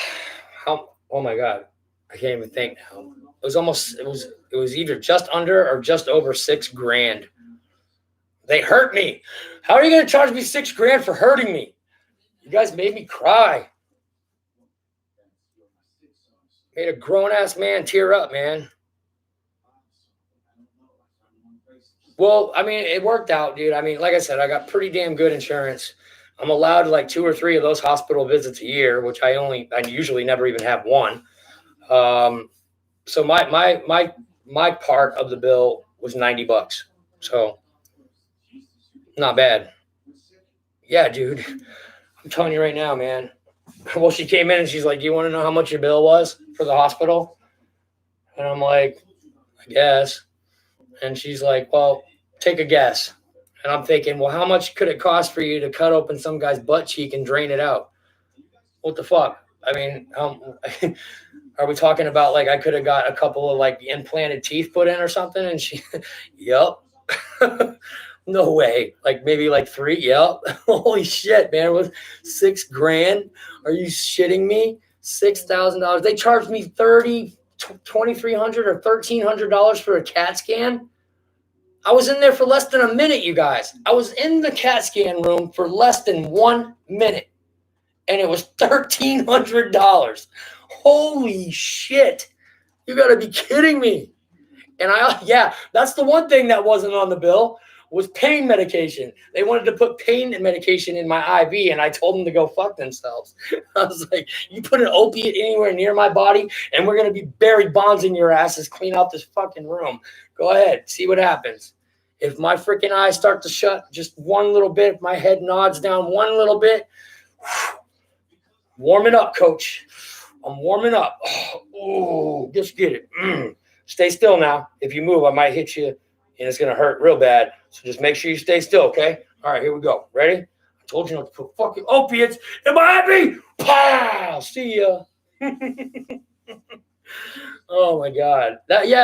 my God, I can't even think now. It was either just under or just over $6,000. They hurt me. How are you going to charge me $6,000 for hurting me? You guys made me cry. Made a grown-ass man tear up, man. Well, I mean, it worked out, dude. I mean, like I said, I got pretty damn good insurance. I'm allowed like 2 or 3 of those hospital visits a year, which I usually never even have one. So my part of the bill was $90. So not bad. Yeah, dude. I'm telling you right now, man. Well, she came in and she's like, "Do you want to know how much your bill was for the hospital?" And I'm like, "I guess." And she's like, "Well, take a guess." And I'm thinking, well, how much could it cost for you to cut open some guy's butt cheek and drain it out? What the fuck? I mean, are we talking about like I could have got a couple of like implanted teeth put in or something? And she, yep. No way. Like maybe like 3. Yep. Holy shit, man. It was $6,000. Are you shitting me? $6,000. They charged me $2,300 or $1,300 for a CAT scan. I was in there for less than a minute, you guys. I was in the CAT scan room for less than 1 minute, and it was $1,300. Holy shit. You got to be kidding me. And that's the one thing that wasn't on the bill was pain medication. They wanted to put pain medication in my IV, and I told them to go fuck themselves. I was like, you put an opiate anywhere near my body, and we're going to be Barry Bonds in your asses, clean out this fucking room. Go ahead, see what happens. If my freaking eyes start to shut just one little bit, if my head nods down one little bit, warming up, coach. I'm warming up. Oh, just get it. Stay still now. If you move, I might hit you, and it's going to hurt real bad. So just make sure you stay still, okay? All right, here we go. Ready? I told you not to put fucking opiates in my IV. Pow! See ya. Oh, my God.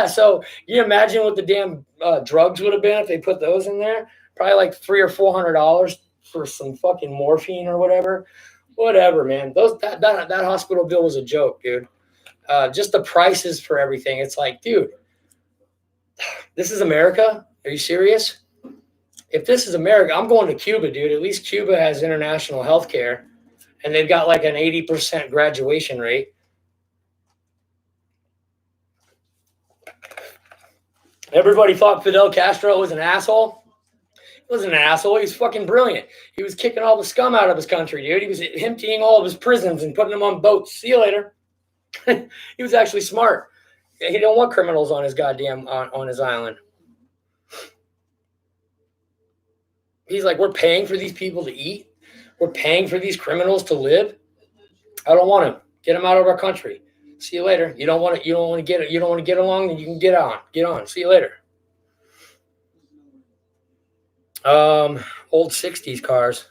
So you imagine what the damn drugs would have been if they put those in there? Probably like $300 or $400 for some fucking morphine or whatever. Whatever, man. That hospital bill was a joke, dude. Just the prices for everything. It's like, dude, this is America. Are you serious? If this is America, I'm going to Cuba, dude. At least Cuba has international health care, and they've got like an 80% graduation rate. Everybody thought Fidel Castro was an asshole. He wasn't an asshole. He was fucking brilliant. He was kicking all the scum out of his country, dude. He was emptying all of his prisons and putting them on boats. See you later. He was actually smart. He didn't want criminals on his goddamn on his island. He's like, we're paying for these people to eat. We're paying for these criminals to live. I don't want them. Get them out of our country. See you later. You don't want to get along, then you can get on. See you later. Old 60s cars.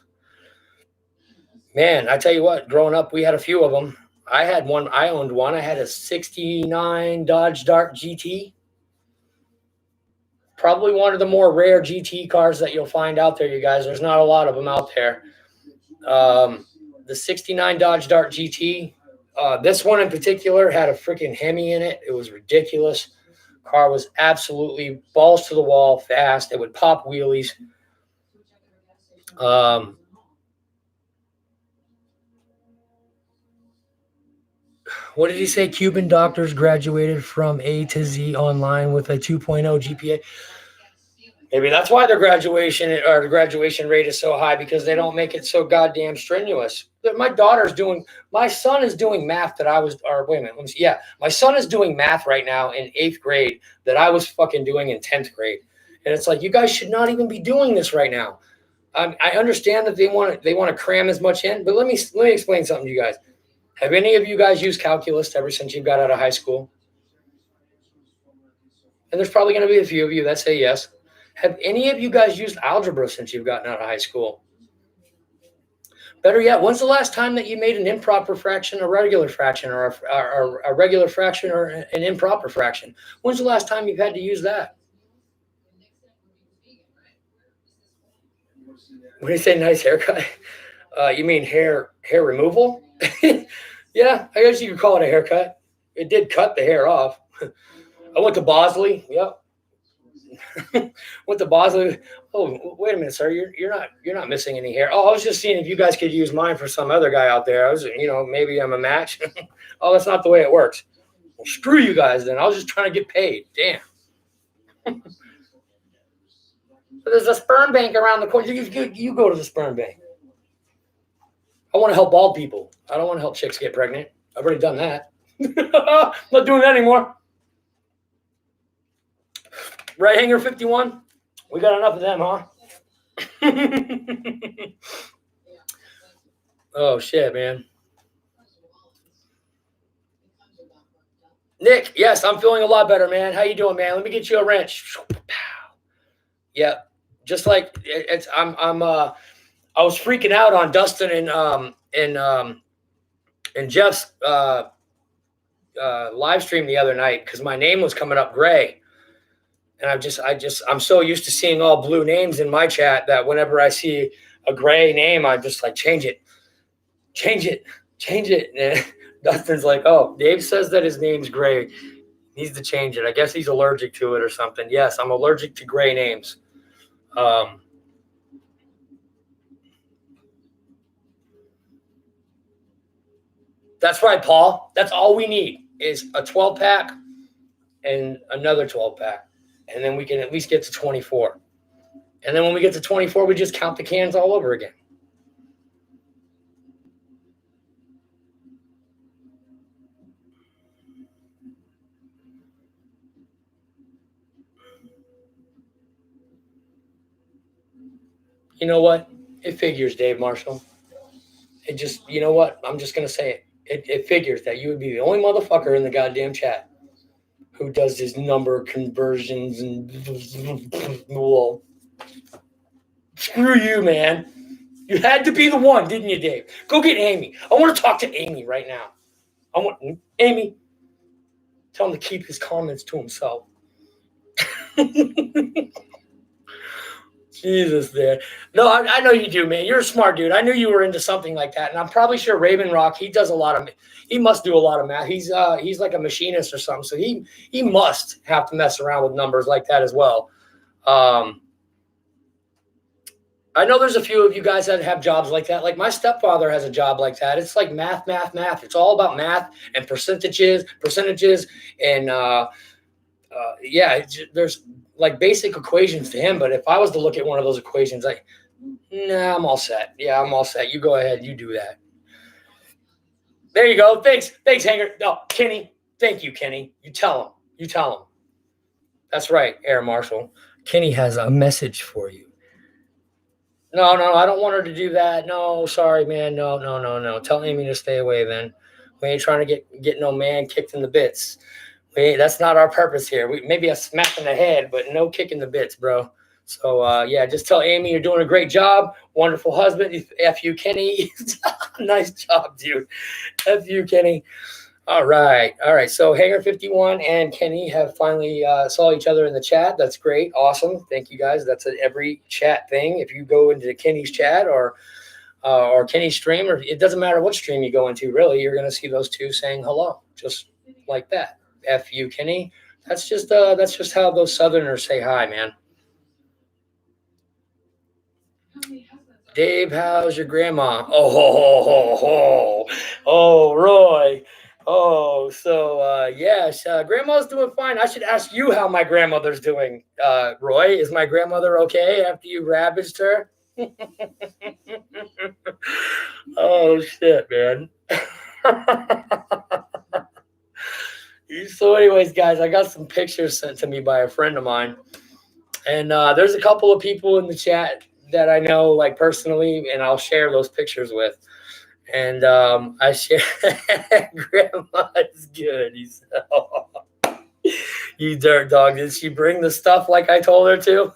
Man, I tell you what, growing up, we had a few of them. I had one. I owned one. I had a 69 Dodge Dart GT. Probably one of the more rare GT cars that you'll find out there, you guys. There's not a lot of them out there. The 69 Dodge Dart GT. This one in particular had a freaking Hemi in it. It was ridiculous. Car was absolutely balls to the wall, fast. It would pop wheelies. What did he say? Cuban doctors graduated from A to Z online with a 2.0 GPA. Maybe that's why their graduation rate is so high, because they don't make it so goddamn strenuous. My son is doing math that I was, or wait a minute, let me see. Yeah, my son is doing math right now in 8th grade that I was fucking doing in 10th grade. And it's like, you guys should not even be doing this right now. I understand that they want to cram as much in, but let me explain something to you guys. Have any of you guys used calculus ever since you got out of high school? And there's probably going to be a few of you that say yes. Have any of you guys used algebra since you've gotten out of high school? Better yet, when's the last time that you made an improper fraction, a regular fraction, or a regular fraction, or an improper fraction? When's the last time you've had to use that? When you say nice haircut, you mean hair removal? Yeah, I guess you could call it a haircut. It did cut the hair off. I went to Bosley. Yep. Went to Bosley. Oh, wait a minute, sir. You're not missing any hair. Oh, I was just seeing if you guys could use mine for some other guy out there. I was, maybe I'm a match. Oh, that's not the way it works. Well, screw you guys then. I was just trying to get paid. Damn. There's a sperm bank around the corner. You go to the sperm bank. I want to help bald people. I don't want to help chicks get pregnant. I've already done that. Not doing that anymore. Right hanger 51. We got enough of them, huh? Oh, shit, man. Nick, yes, I'm feeling a lot better, man. How you doing, man? Let me get you a wrench. Yeah, just like it's. I was freaking out on Dustin and Jeff's live stream the other night because my name was coming up gray, and I'm so used to seeing all blue names in my chat that whenever I see a gray name, I just like change it. And Dustin's like, oh, Dave says that his name's gray. Needs to change it. I guess he's allergic to it or something. Yes, I'm allergic to gray names. That's right, Paul. That's all we need is a 12-pack and another 12-pack. And then we can at least get to 24. And then when we get to 24, we just count the cans all over again. You know what? It figures, Dave Marshall. It just, you know what? I'm just going to say it. It figures that you would be the only motherfucker in the goddamn chat who does this number conversions and well, screw you, man. You had to be the one, didn't you, Dave? Go get Amy. I want to talk to Amy right now. I want Amy. Tell him to keep his comments to himself. Jesus, man. No, I know you do, man. You're a smart dude. I knew you were into something like that, and I'm probably sure Raven Rock. He does a lot of. He must do a lot of math. He's like a machinist or something, so he must have to mess around with numbers like that as well. I know there's a few of you guys that have jobs like that. Like my stepfather has a job like that. It's like math. It's all about math and percentages, and yeah, there's like basic equations to him. But if I was to look at one of those equations, like, nah, I'm all set. Yeah, I'm all set. You go ahead. You do that. There you go. Thanks, Hanger. No, Kenny. Thank you, Kenny. You tell him. That's right, Air Marshal. Kenny has a message for you. No, I don't want her to do that. No, sorry, man. No. Tell Amy to stay away then. We ain't trying to get no man kicked in the bits. That's not our purpose here. Maybe a smack in the head, but no kick in the bits, bro. So, yeah, just tell Amy you're doing a great job. Wonderful husband. F you, Kenny. Nice job, dude. F you, Kenny. All right. So Hanger 51 and Kenny have finally saw each other in the chat. That's great. Awesome. Thank you, guys. That's at every chat thing. If you go into Kenny's chat or Kenny's stream, or it doesn't matter what stream you go into, really, you're going to see those two saying hello, just like that. F you, Kenny. That's just how those Southerners say hi, man. Dave, how's your grandma? Oh, Roy. Oh, so yes, grandma's doing fine. I should ask you how my grandmother's doing. Roy, is my grandmother okay after you ravaged her? Oh shit, man. So anyways, guys, I got some pictures sent to me by a friend of mine, and there's a couple of people in the chat that I know like personally, and I'll share those pictures with. And I share Grandma is good. He said, oh, you dirt dog. Did she bring the stuff like I told her to?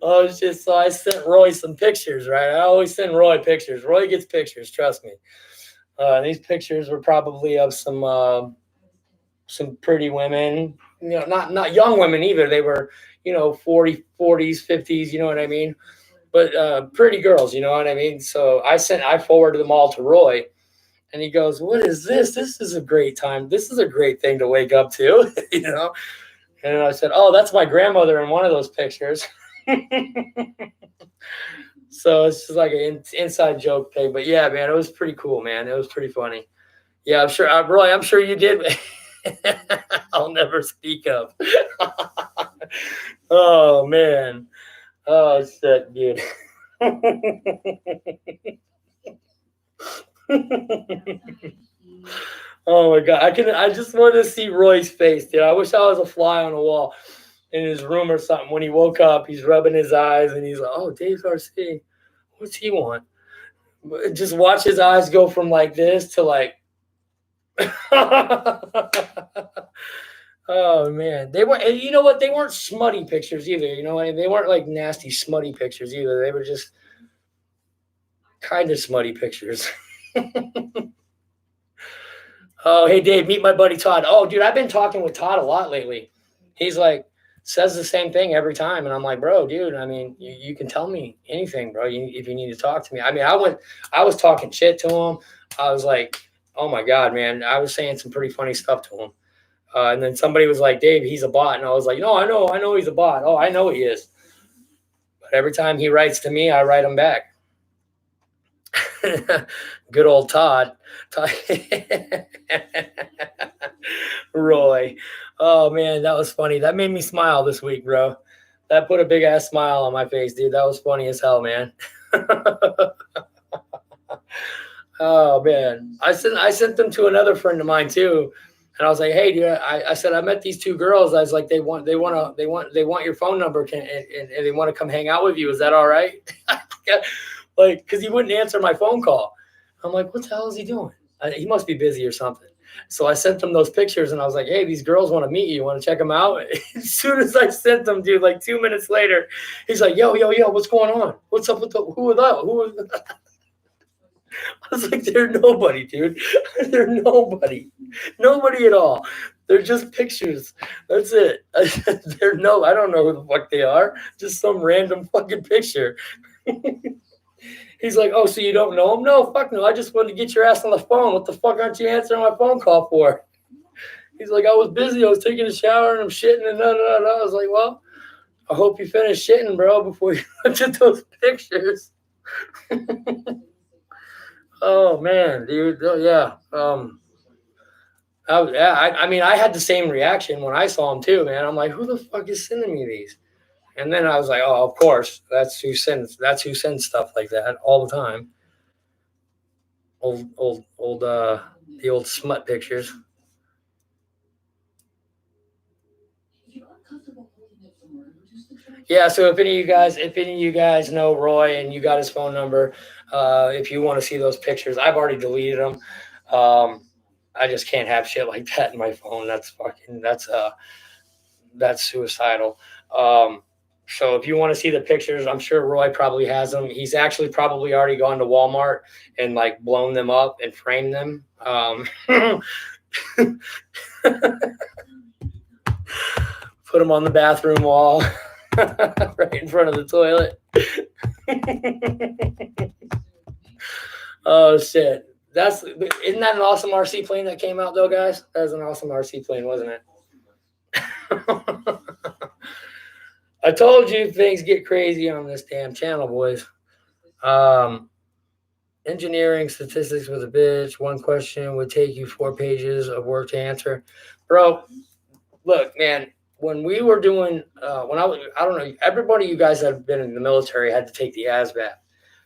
Oh shit. So I sent Roy some pictures, right? I always send Roy pictures. Roy gets pictures, trust me. These pictures were probably of some pretty women, you know, not young women either. They were, 40s, 50s, you know what I mean? But pretty girls, you know what I mean? So I forwarded them all to Roy, and he goes, what is this? This is a great time. This is a great thing to wake up to, you know? And I said, oh, that's my grandmother in one of those pictures. So it's just like an inside joke thing. But yeah, man, it was pretty cool, man. It was pretty funny. Yeah, I'm sure, Roy, I'm sure you did. I'll never speak of. Oh, man. Oh, shit, dude. Oh my God. I just wanted to see Roy's face, dude. I wish I was a fly on the wall in his room or something. When he woke up, he's rubbing his eyes and he's like, oh, Dave RC, what's he want? Just watch his eyes go from like this to like oh man, they were. You know what? They weren't smutty pictures either. You know, they weren't like nasty smutty pictures either. They were just kind of smutty pictures. Oh, hey Dave, meet my buddy Todd. Oh, dude, I've been talking with Todd a lot lately. He's like says the same thing every time, and I'm like, bro, dude. I mean, you can tell me anything, bro. If you need to talk to me. I mean, I was talking shit to him. I was like, oh my God, man. I was saying some pretty funny stuff to him. And then somebody was like, Dave, he's a bot. And I was like, no, I know he's a bot. Oh, I know he is. But every time he writes to me, I write him back. Good old Todd. Roy. Oh, man, that was funny. That made me smile this week, bro. That put a big-ass smile on my face, dude. That was funny as hell, man. Oh, man. I sent them to another friend of mine, too. And I was like, hey, dude, I said, I met these two girls. I was like, they want your phone number and they want to come hang out with you. Is that all right? Like, because he wouldn't answer my phone call. I'm like, what the hell is he doing? He must be busy or something. So I sent them those pictures and I was like, hey, these girls want to meet you. You want to check them out? As soon as I sent them, dude, like 2 minutes later, he's like, yo, what's going on? What's up with who are that? I was like, they're nobody, dude. They're nobody. Nobody at all. They're just pictures. That's it. I don't know who the fuck they are. Just some random fucking picture. He's like, oh, so you don't know him? No, fuck no. I just wanted to get your ass on the phone. What the fuck aren't you answering my phone call for? He's like, I was busy. I was taking a shower and I'm shitting and I was like, well, I hope you finish shitting, bro, before you look at those pictures. Oh man, dude. Oh, yeah. I mean, I had the same reaction when I saw him too, man. I'm like, who the fuck is sending me these? And then I was like, oh, of course, that's who sends stuff like that all the time. The old smut pictures. Yeah, so if any of you guys know Roy and you got his phone number, if you want to see those pictures, I've already deleted them. I just can't have shit like that in my phone. That's suicidal. So if you want to see the pictures, I'm sure Roy probably has them. He's actually probably already gone to Walmart and like blown them up and framed them. Put them on the bathroom wall. Right in front of the toilet. Oh shit. Isn't that an awesome RC plane that came out though, guys? That was an awesome RC plane, wasn't it? I told you things get crazy on this damn channel, boys. Engineering statistics with a bitch. One question would take you 4 pages of work to answer. Bro, look, man, when we were doing, I don't know, everybody you guys that have been in the military had to take the ASVAB.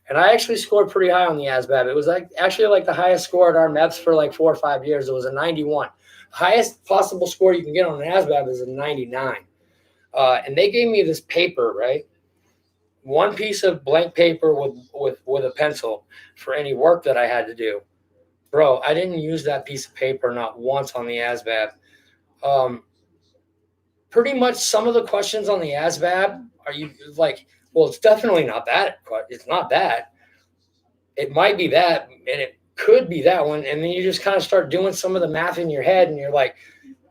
And I actually scored pretty high on the ASVAB. It was actually the highest score at our MEPS for like 4 or 5 years. It was a 91. Highest possible score you can get on an ASVAB is a 99. And they gave me this paper, right? One piece of blank paper with a pencil for any work that I had to do. Bro, I didn't use that piece of paper not once on the ASVAB. Pretty much some of the questions on the ASVAB are you like, well, it's definitely not that. It's not that. It might be that, and it could be that one. And then you just kind of start doing some of the math in your head, and you're like,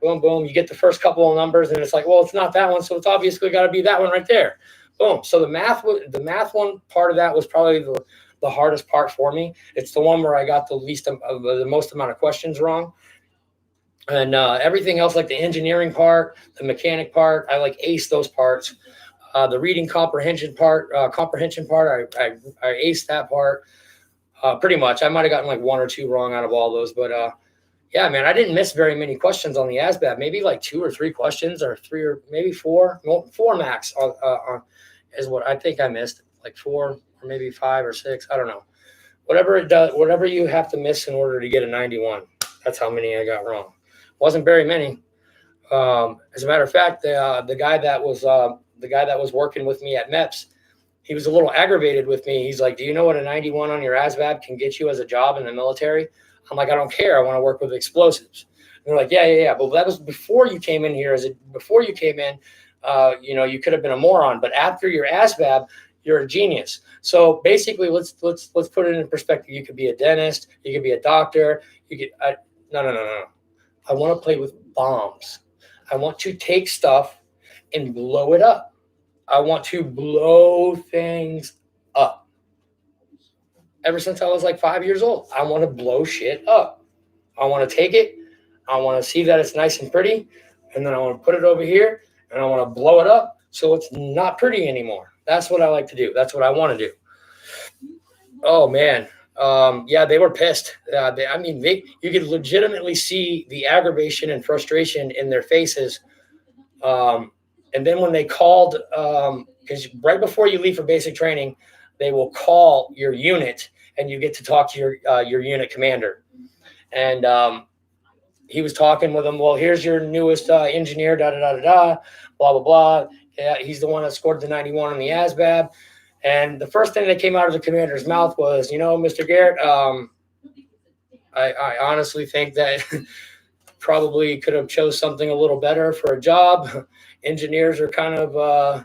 boom, boom. You get the first couple of numbers, and it's like, well, it's not that one, so it's obviously got to be that one right there. Boom. So the math one part of that was probably the hardest part for me. It's the one where I got the most amount of questions wrong. And everything else, like the engineering part, the mechanic part, I aced those parts. The reading comprehension part, I aced that part pretty much. I might have gotten 1 or 2 wrong out of all those, but yeah, man, I didn't miss very many questions on the ASVAB. Maybe 2 or 3 questions, or 3 or maybe 4, 4 max is what I think I missed. 4 or maybe 5 or 6. I don't know. Whatever it does, whatever you have to miss in order to get a 91. That's how many I got wrong. Wasn't very many. As a matter of fact, the guy that was working with me at MEPS, he was a little aggravated with me. He's like, do you know what a 91 on your ASVAB can get you as a job in the military? I'm like, I don't care. I want to work with explosives. And they're like, yeah. But that was before you came in here. Before you came in, you could have been a moron. But after your ASVAB, you're a genius. So basically, let's put it in perspective. You could be a dentist. You could be a doctor. No. I want to play with bombs. I want to take stuff and blow it up. I want to blow things up. Ever since I was 5 years old, I want to blow shit up. I want to take it. I want to see that it's nice and pretty. And then I want to put it over here and I want to blow it up so it's not pretty anymore. That's what I like to do. That's what I want to do. Oh, man. Yeah, they were pissed. You could legitimately see the aggravation and frustration in their faces. And then when they called, because right before you leave for basic training, they will call your unit and you get to talk to your unit commander. And he was talking with him. Well, here's your newest engineer, da da da da da, blah blah blah. Yeah, he's the one that scored the 91 on the ASVAB. And the first thing that came out of the commander's mouth was, Mr. Garrett, I honestly think that probably could have chose something a little better for a job. Engineers are kind of,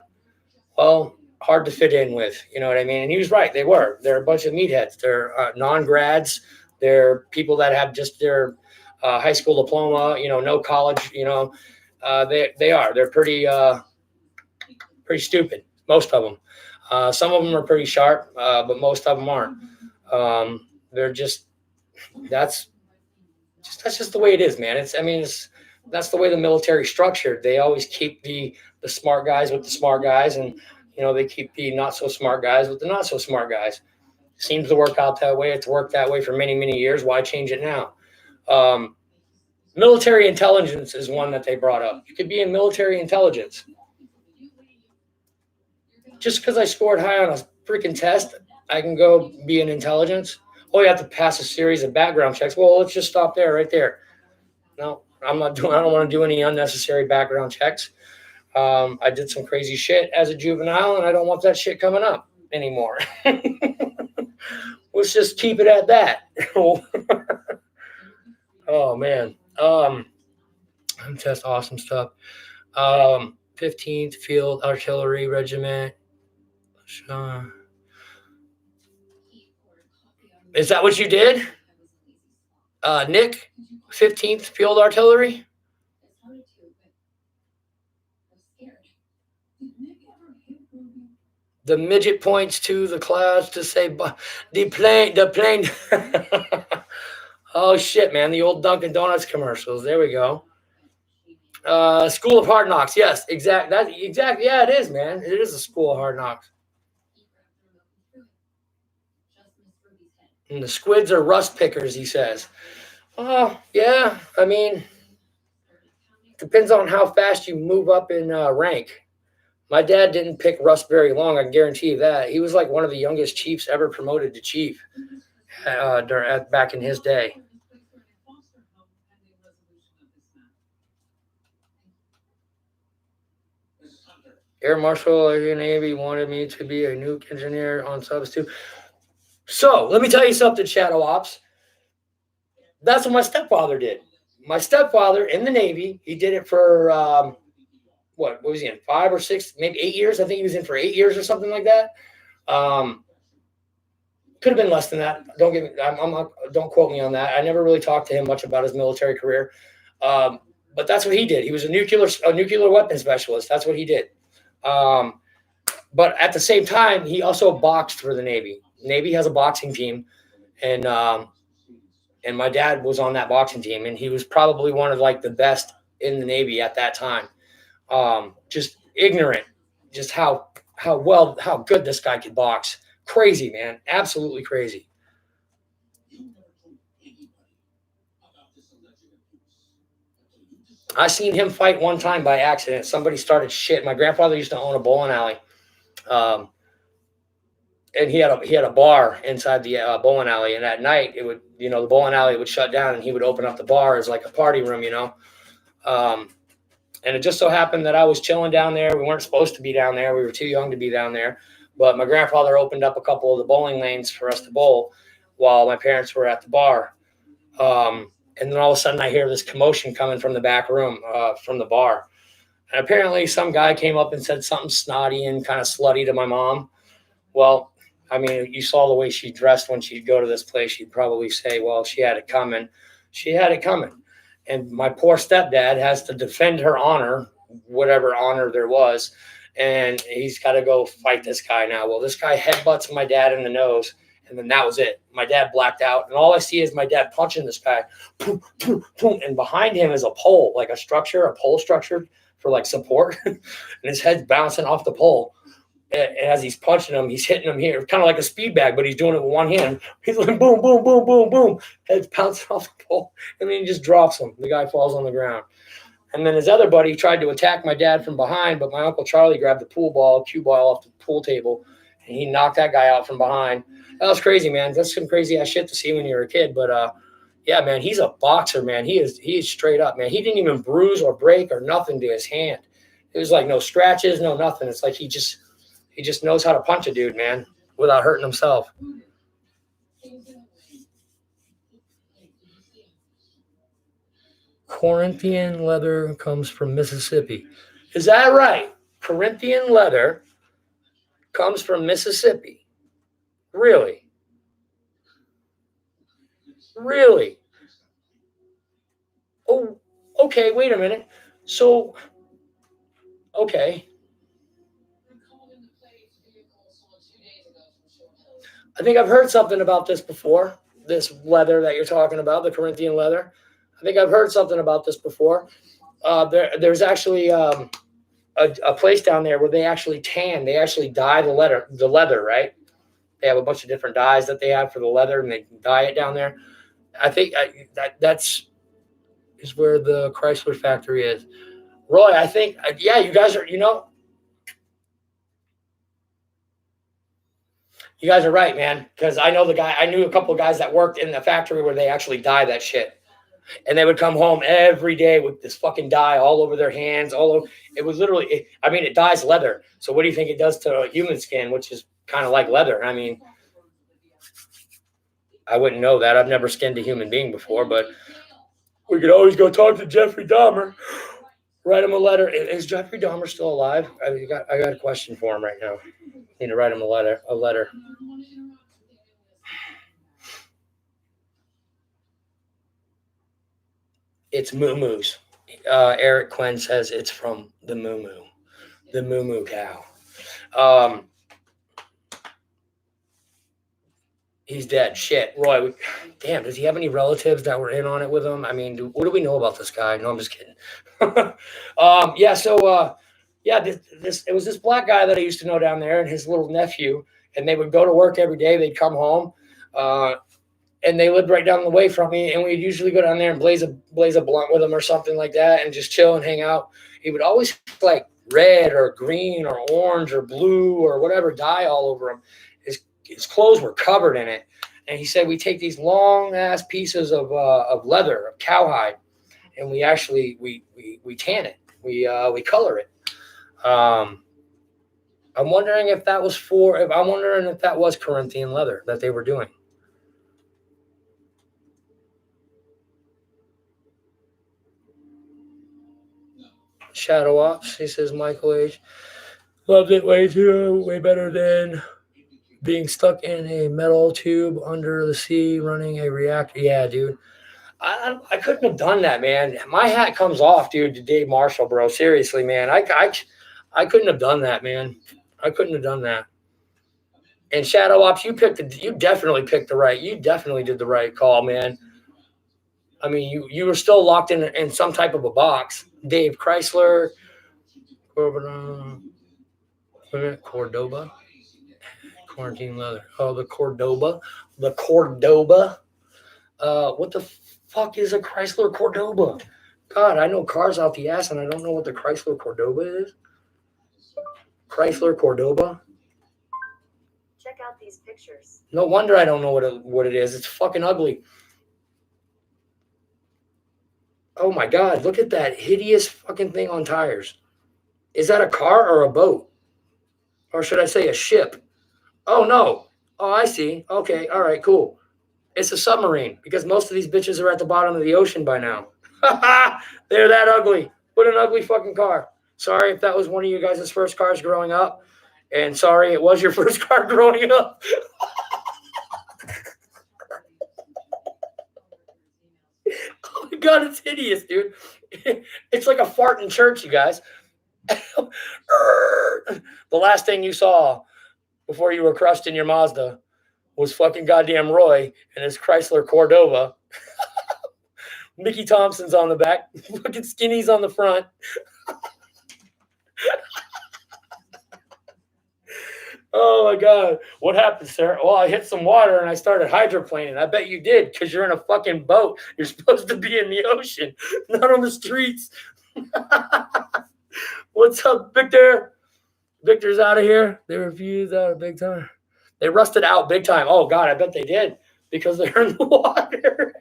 hard to fit in with. You know what I mean? And he was right. They're a bunch of meatheads. They're non-grads. They're people that have just their high school diploma, no college, they're pretty stupid. Most of them. Some of them are pretty sharp, but most of them aren't. That's just the way it is, man. That's the way the military structured. They always keep the smart guys with the smart guys, and they keep the not so smart guys with the not so smart guys. Seems to work out that way. It's worked that way for many, many years. Why change it now? Military intelligence is one that they brought up. You could be in military intelligence. Just because I scored high on a freaking test, I can go be in intelligence. Oh, you have to pass a series of background checks. Well, let's just stop there, right there. No, I don't want to do any unnecessary background checks. I did some crazy shit as a juvenile, and I don't want that shit coming up anymore. Let's just keep it at that. Oh, man. That's awesome stuff. 15th Field Artillery Regiment. Is that what you did? Nick, 15th Field Artillery? The midget points to the clouds to say, the plane. Oh, shit, man. The old Dunkin' Donuts commercials. There we go. School of Hard Knocks. Yes, exactly. Yeah, it is, man. It is a School of Hard Knocks. And the squids are rust pickers, he says. Oh, yeah. Depends on how fast you move up in rank. My dad didn't pick rust very long, I can guarantee you that. He was like one of the youngest chiefs ever promoted to chief back in his day. Air Marshal Navy wanted me to be a nuke engineer on subs too. So let me tell you something, Shadow Ops. That's what my stepfather did. My stepfather in the Navy, he did it for what was he in? 5 or 6, maybe 8 years. I think he was in for 8 years or something like that. Could have been less than that. Don't quote me on that. I never really talked to him much about his military career. But that's what he did. He was a nuclear weapons specialist. That's what he did. But at the same time, he also boxed for the Navy. Navy has a boxing team, and my dad was on that boxing team, and he was probably one of like the best in the Navy at that time. Just ignorant, just how good this guy could box. Crazy, man. Absolutely crazy. I seen him fight one time by accident. Somebody started shit. My grandfather used to own a bowling alley. And he had a bar inside the bowling alley. And at night, it would, the bowling alley would shut down, and he would open up the bar as like a party room, And it just so happened that I was chilling down there. We weren't supposed to be down there. We were too young to be down there. But my grandfather opened up a couple of the bowling lanes for us to bowl while my parents were at the bar. And then all of a sudden I hear this commotion coming from the back room, from the bar. And apparently some guy came up and said something snotty and kind of slutty to my mom. Well, you saw the way she dressed when she'd go to this place. She'd probably say, well, she had it coming. She had it coming. And my poor stepdad has to defend her honor, whatever honor there was. And he's got to go fight this guy now. Well, this guy headbutts my dad in the nose. And then that was it. My dad blacked out. And all I see is my dad punching this guy. Boom, boom, boom. And behind him is a pole, like a pole structure for like support. And his head's bouncing off the pole. And as he's punching him, he's hitting him here, kind of like a speed bag, but he's doing it with one hand. He's like boom, boom, boom, boom, boom. Head's bouncing off the pole. And then he just drops him. The guy falls on the ground. And then his other buddy tried to attack my dad from behind, but my Uncle Charlie grabbed the cue ball off the pool table, and he knocked that guy out from behind. That was crazy, man. That's some crazy ass shit to see when you were a kid. But, Yeah, man, he's a boxer, man. He is straight up, man. He didn't even bruise or break or nothing to his hand. It was like no scratches, no nothing. It's like he just knows how to punch a dude, man, without hurting himself. Corinthian leather comes from Mississippi. Is that right? Corinthian leather comes from Mississippi. Really? Really? Oh, okay, wait a minute. So, okay. I think I've heard something about this before. This leather that you're talking about, the Corinthian leather. I think I've heard something about this before. There's actually a place down there where they actually tan. They actually dye the leather, right? They have a bunch of different dyes that they have for the leather, and they dye it down there. I think that's where the Chrysler factory is. Roy, I think, yeah, you guys are, you guys are right, man. Because I knew a couple of guys that worked in the factory where they actually dye that shit. And they would come home every day with this fucking dye all over their hands, all over. It was literally, it dyes leather. So what do you think it does to human skin, which is kind of like leather? I mean, I wouldn't know that. I've never skinned a human being before, but we could always go talk to Jeffrey Dahmer. Write him a letter. Is Jeffrey Dahmer still alive? I got a question for him right now. Need to write him a letter. It's Moo Moo's. Eric Quinn says it's from the Moo Moo cow. He's dead. Shit. Roy, damn, does he have any relatives that were in on it with him? I mean, what do we know about this guy? No, I'm just kidding. It was this black guy that I used to know down there and his little nephew, and they would go to work every day. They'd come home, and they lived right down the way from me, and we'd usually go down there and blaze a blunt with him or something like that and just chill and hang out. He would always like red or green or orange or blue or whatever dye all over him. His clothes were covered in it. And he said, we take these long ass pieces of leather, of cowhide, and we actually, we tan it. We color it. I'm wondering if that was Corinthian leather that they were doing. Shadow Ops, he says, Michael H. Loved it way better than being stuck in a metal tube under the sea running a reactor. Yeah, dude. I couldn't have done that, man. My hat comes off, dude, to Dave Marshall, bro. Seriously, man. I couldn't have done that, man. I couldn't have done that. And Shadow Ops, you definitely picked you definitely did the right call, man. I mean, you were still locked in some type of a box. Dave Chrysler, Cordoba. Quarantine leather. Oh, the Cordoba. What the fuck is a Chrysler Cordoba? God, I know cars out the ass, and I don't know what the Chrysler Cordoba is. Chrysler Cordoba. Check out these pictures. No wonder I don't know what it is. It's fucking ugly. Oh my God, look at that hideous fucking thing on tires. Is that a car or a boat? Or should I say a ship? Oh, no. Oh, I see. Okay. All right, cool. It's a submarine because most of these bitches are at the bottom of the ocean by now. They're that ugly. What an ugly fucking car. Sorry if that was one of you guys' first cars growing up. And sorry it was your first car growing up. Oh my God, it's hideous, dude. It's like a fart in church, you guys. The last thing you saw before you were crushed in your Mazda was fucking goddamn Roy and his Chrysler Cordoba. Mickey Thompson's on the back, fucking Skinny's on the front. Oh my God. What happened, sir? Well, I hit some water and I started hydroplaning. I bet you did, because you're in a fucking boat. You're supposed to be in the ocean, not on the streets. What's up, Victor? Victor's out of here. They refused out big time. They rusted out big time. Oh God, I bet they did, because they're in the water.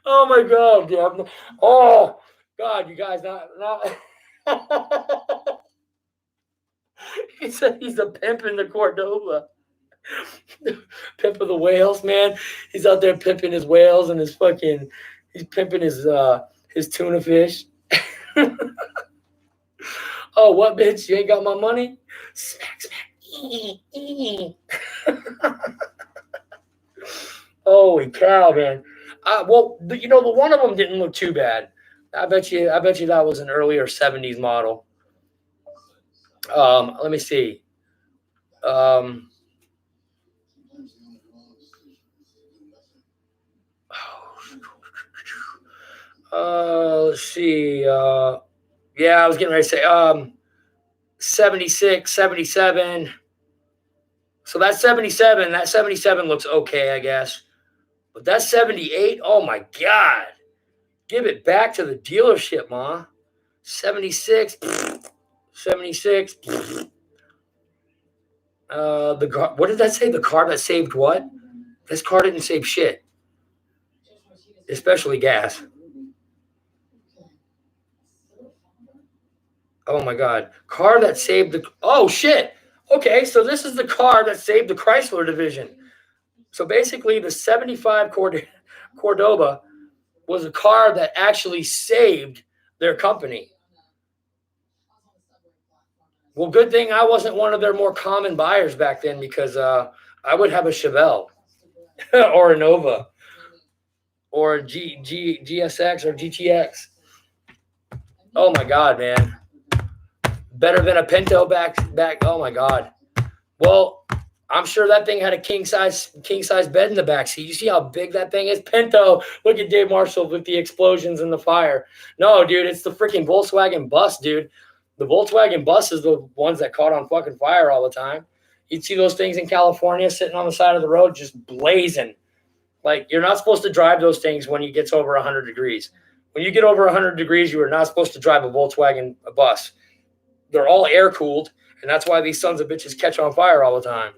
Oh my God, dude. Oh God, you guys not. He said he's a pimp in the Cordova. Pimp of the whales, man. He's out there pimping his whales and he's pimping his tuna fish. Oh, what bitch? You ain't got my money? Smack, smack. Holy cow, man. Well, the one of them didn't look too bad. I bet you that was an earlier 70s model. Let me see. Um, let's see. Yeah, I was getting ready to say 76, 77. So that 77 looks okay, I guess. But that 78, oh my God. Give it back to the dealership, Ma. 76, 76. What did that say? The car that saved what? This car didn't save shit, especially gas. Oh my God. Car that saved the. Oh shit. Okay, so this is the car that saved the Chrysler division. So basically, the 75 Cordoba was a car that actually saved their company. Well, good thing I wasn't one of their more common buyers back then, because I would have a Chevelle or a Nova or a GSX or GTX. Oh my God, man. Better than a Pinto back. Oh my God. Well, I'm sure that thing had a king size bed in the back seat. You see how big that thing is? Pinto. Look at Dave Marshall with the explosions and the fire. No, dude, it's the freaking Volkswagen bus, dude. The Volkswagen bus is the ones that caught on fucking fire all the time. You'd see those things in California sitting on the side of the road just blazing. Like, you're not supposed to drive those things when it gets over 100 degrees. When you get over 100 degrees, you are not supposed to drive a Volkswagen bus. They're all air cooled, and that's why these sons of bitches catch on fire all the time.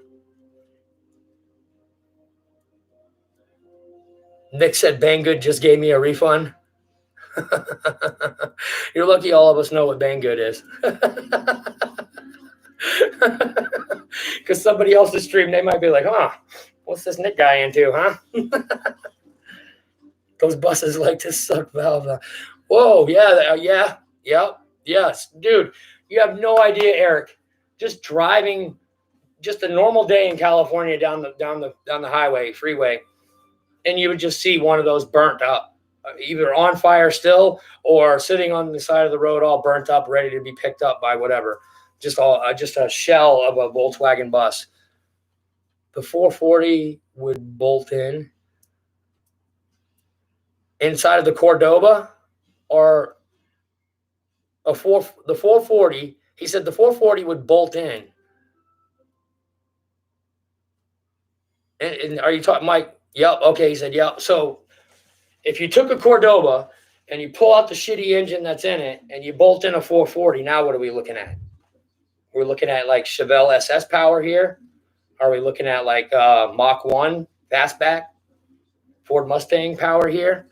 Nick said Banggood just gave me a refund. You're lucky all of us know what Banggood is. Because somebody else's stream, they might be like, huh, what's this Nick guy into, huh? Those buses like to suck valves. Whoa, yeah, yes. Dude, you have no idea, Eric. Just driving just a normal day in California down the highway, freeway, and you would just see one of those burnt up, either on fire still or sitting on the side of the road all burnt up, ready to be picked up by whatever. Just a shell of a Volkswagen bus. The 440 would bolt in inside of the Cordoba, or the 440. He said the 440 would bolt in. And are you talking, Mike? Yep. Okay. He said, yep. So if you took a Cordoba and you pull out the shitty engine that's in it and you bolt in a 440, now what are we looking at? We're looking at like Chevelle SS power here. Are we looking at like Mach 1 fastback, Ford Mustang power here?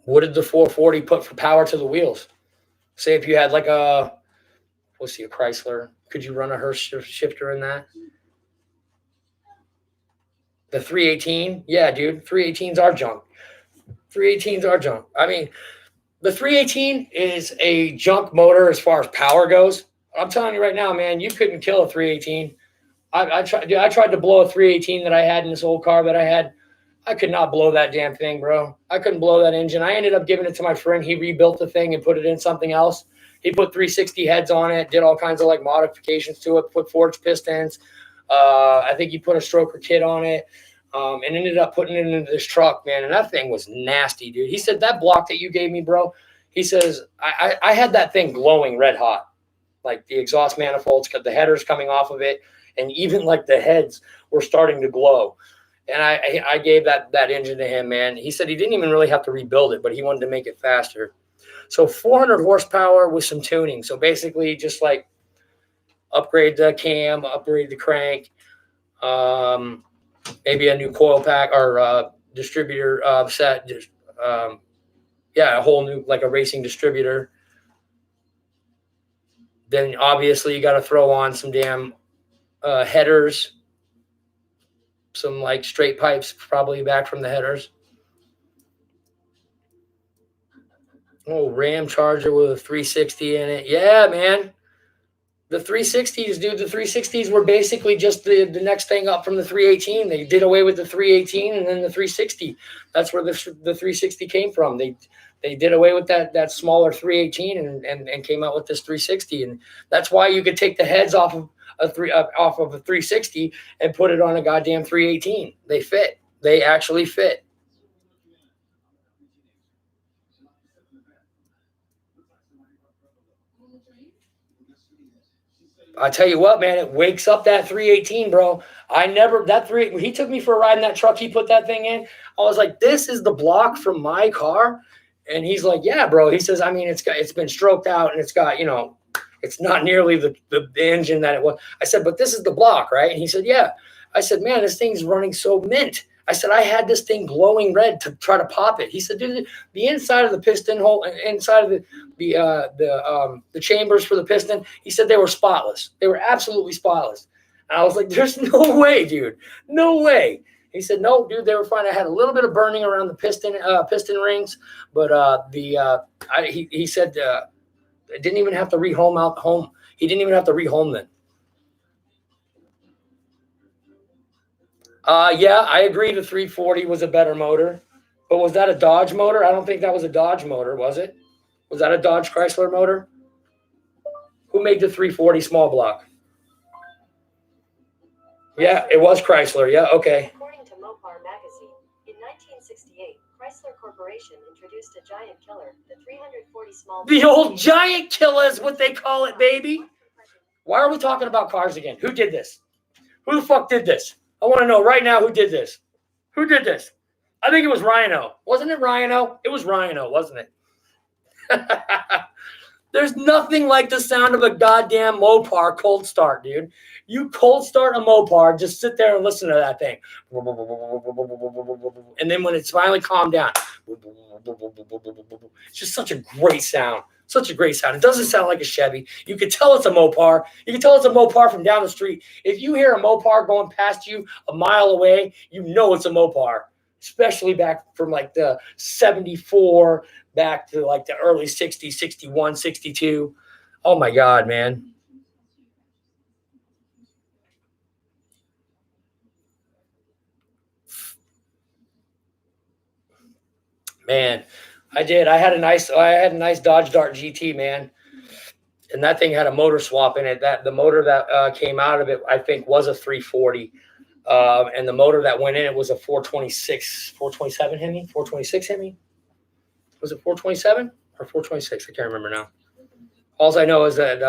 What did the 440 put for power to the wheels? Say if you had like a Chrysler, could you run a Hurst shifter in that? The 318? Yeah, dude. 318s are junk. 318s are junk. I mean, the 318 is a junk motor as far as power goes. I'm telling you right now, man, you couldn't kill a 318. I tried to blow a 318 that I had in this old car that I had. I could not blow that damn thing, bro. I couldn't blow that engine. I ended up giving it to my friend. He rebuilt the thing and put it in something else. He put 360 heads on it, did all kinds of like modifications to it, put forged pistons. I think he put a stroker kit on it, and ended up putting it into this truck, man. And that thing was nasty, dude. He said that block that you gave me, bro, he says, I had that thing glowing red hot, like the exhaust manifolds, the headers coming off of it, and even like the heads were starting to glow. And I gave that engine to him, man. He said he didn't even really have to rebuild it, but he wanted to make it faster. So 400 horsepower with some tuning. So basically just like upgrade the cam, upgrade the crank, Maybe a new coil pack or distributor set. A whole new, like a racing distributor. Then obviously you got to throw on some damn headers, some like straight pipes, probably back from the headers. Oh, Ram Charger with a 360 in it. Yeah, man. The 360s, dude, the 360s were basically just the next thing up from the 318. They did away with the 318 and then the 360. That's where the 360 came from. They did away with that smaller 318 and came out with this 360. And that's why you could take the heads off of a 360 and put it on a goddamn 318. They fit. They actually fit. I tell you what, man, it wakes up that 318, bro. He took me for a ride in that truck. He put that thing in. I was like, this is the block from my car. And he's like, yeah, bro. He says, I mean, it's been stroked out and it's got, it's not nearly the engine that it was. I said, but this is the block, right? And he said, yeah. I said, man, this thing's running so mint. I said, I had this thing glowing red to try to pop it. He said, dude, the inside of the piston hole, inside of the chambers for the piston, he said they were spotless. They were absolutely spotless. And I was like, there's no way, dude. No way. He said, no, dude, they were fine. I had a little bit of burning around the piston rings, but he said I didn't even have to rehome out home. He didn't even have to rehome them. Yeah, I agree the 340 was a better motor. But was that a Dodge motor? I don't think that was a Dodge motor, was it? Was that a Dodge Chrysler motor? Who made the 340 small block? Yeah, it was Chrysler. Yeah, okay. According to Mopar magazine, in 1968, Chrysler Corporation introduced a giant killer, the 340 small. The old giant killer is what they call it, baby. Why are we talking about cars again? Who did this? Who the fuck did this? I want to know right now who did this. Who did this? I think it was Rhino. Wasn't it Rhino? It was Rhino, wasn't it? There's nothing like the sound of a goddamn Mopar cold start, dude. You cold start a Mopar, just sit there and listen to that thing. And then when it's finally calmed down, it's just such a great sound. Such a great sound. It doesn't sound like a Chevy. You can tell it's a Mopar. You can tell it's a Mopar from down the street. If you hear a Mopar going past you a mile away, you know it's a Mopar, especially back from like the 74 back to like the early 60s, 61, 62. Oh, my God, man. Man, I did. I had a nice Dodge Dart GT, man. And that thing had a motor swap in it. The motor that came out of it, I think, was a 340. And the motor that went in it was a 427 Hemi, 426 Hemi. Was it 427 or 426? I can't remember now. All I know is that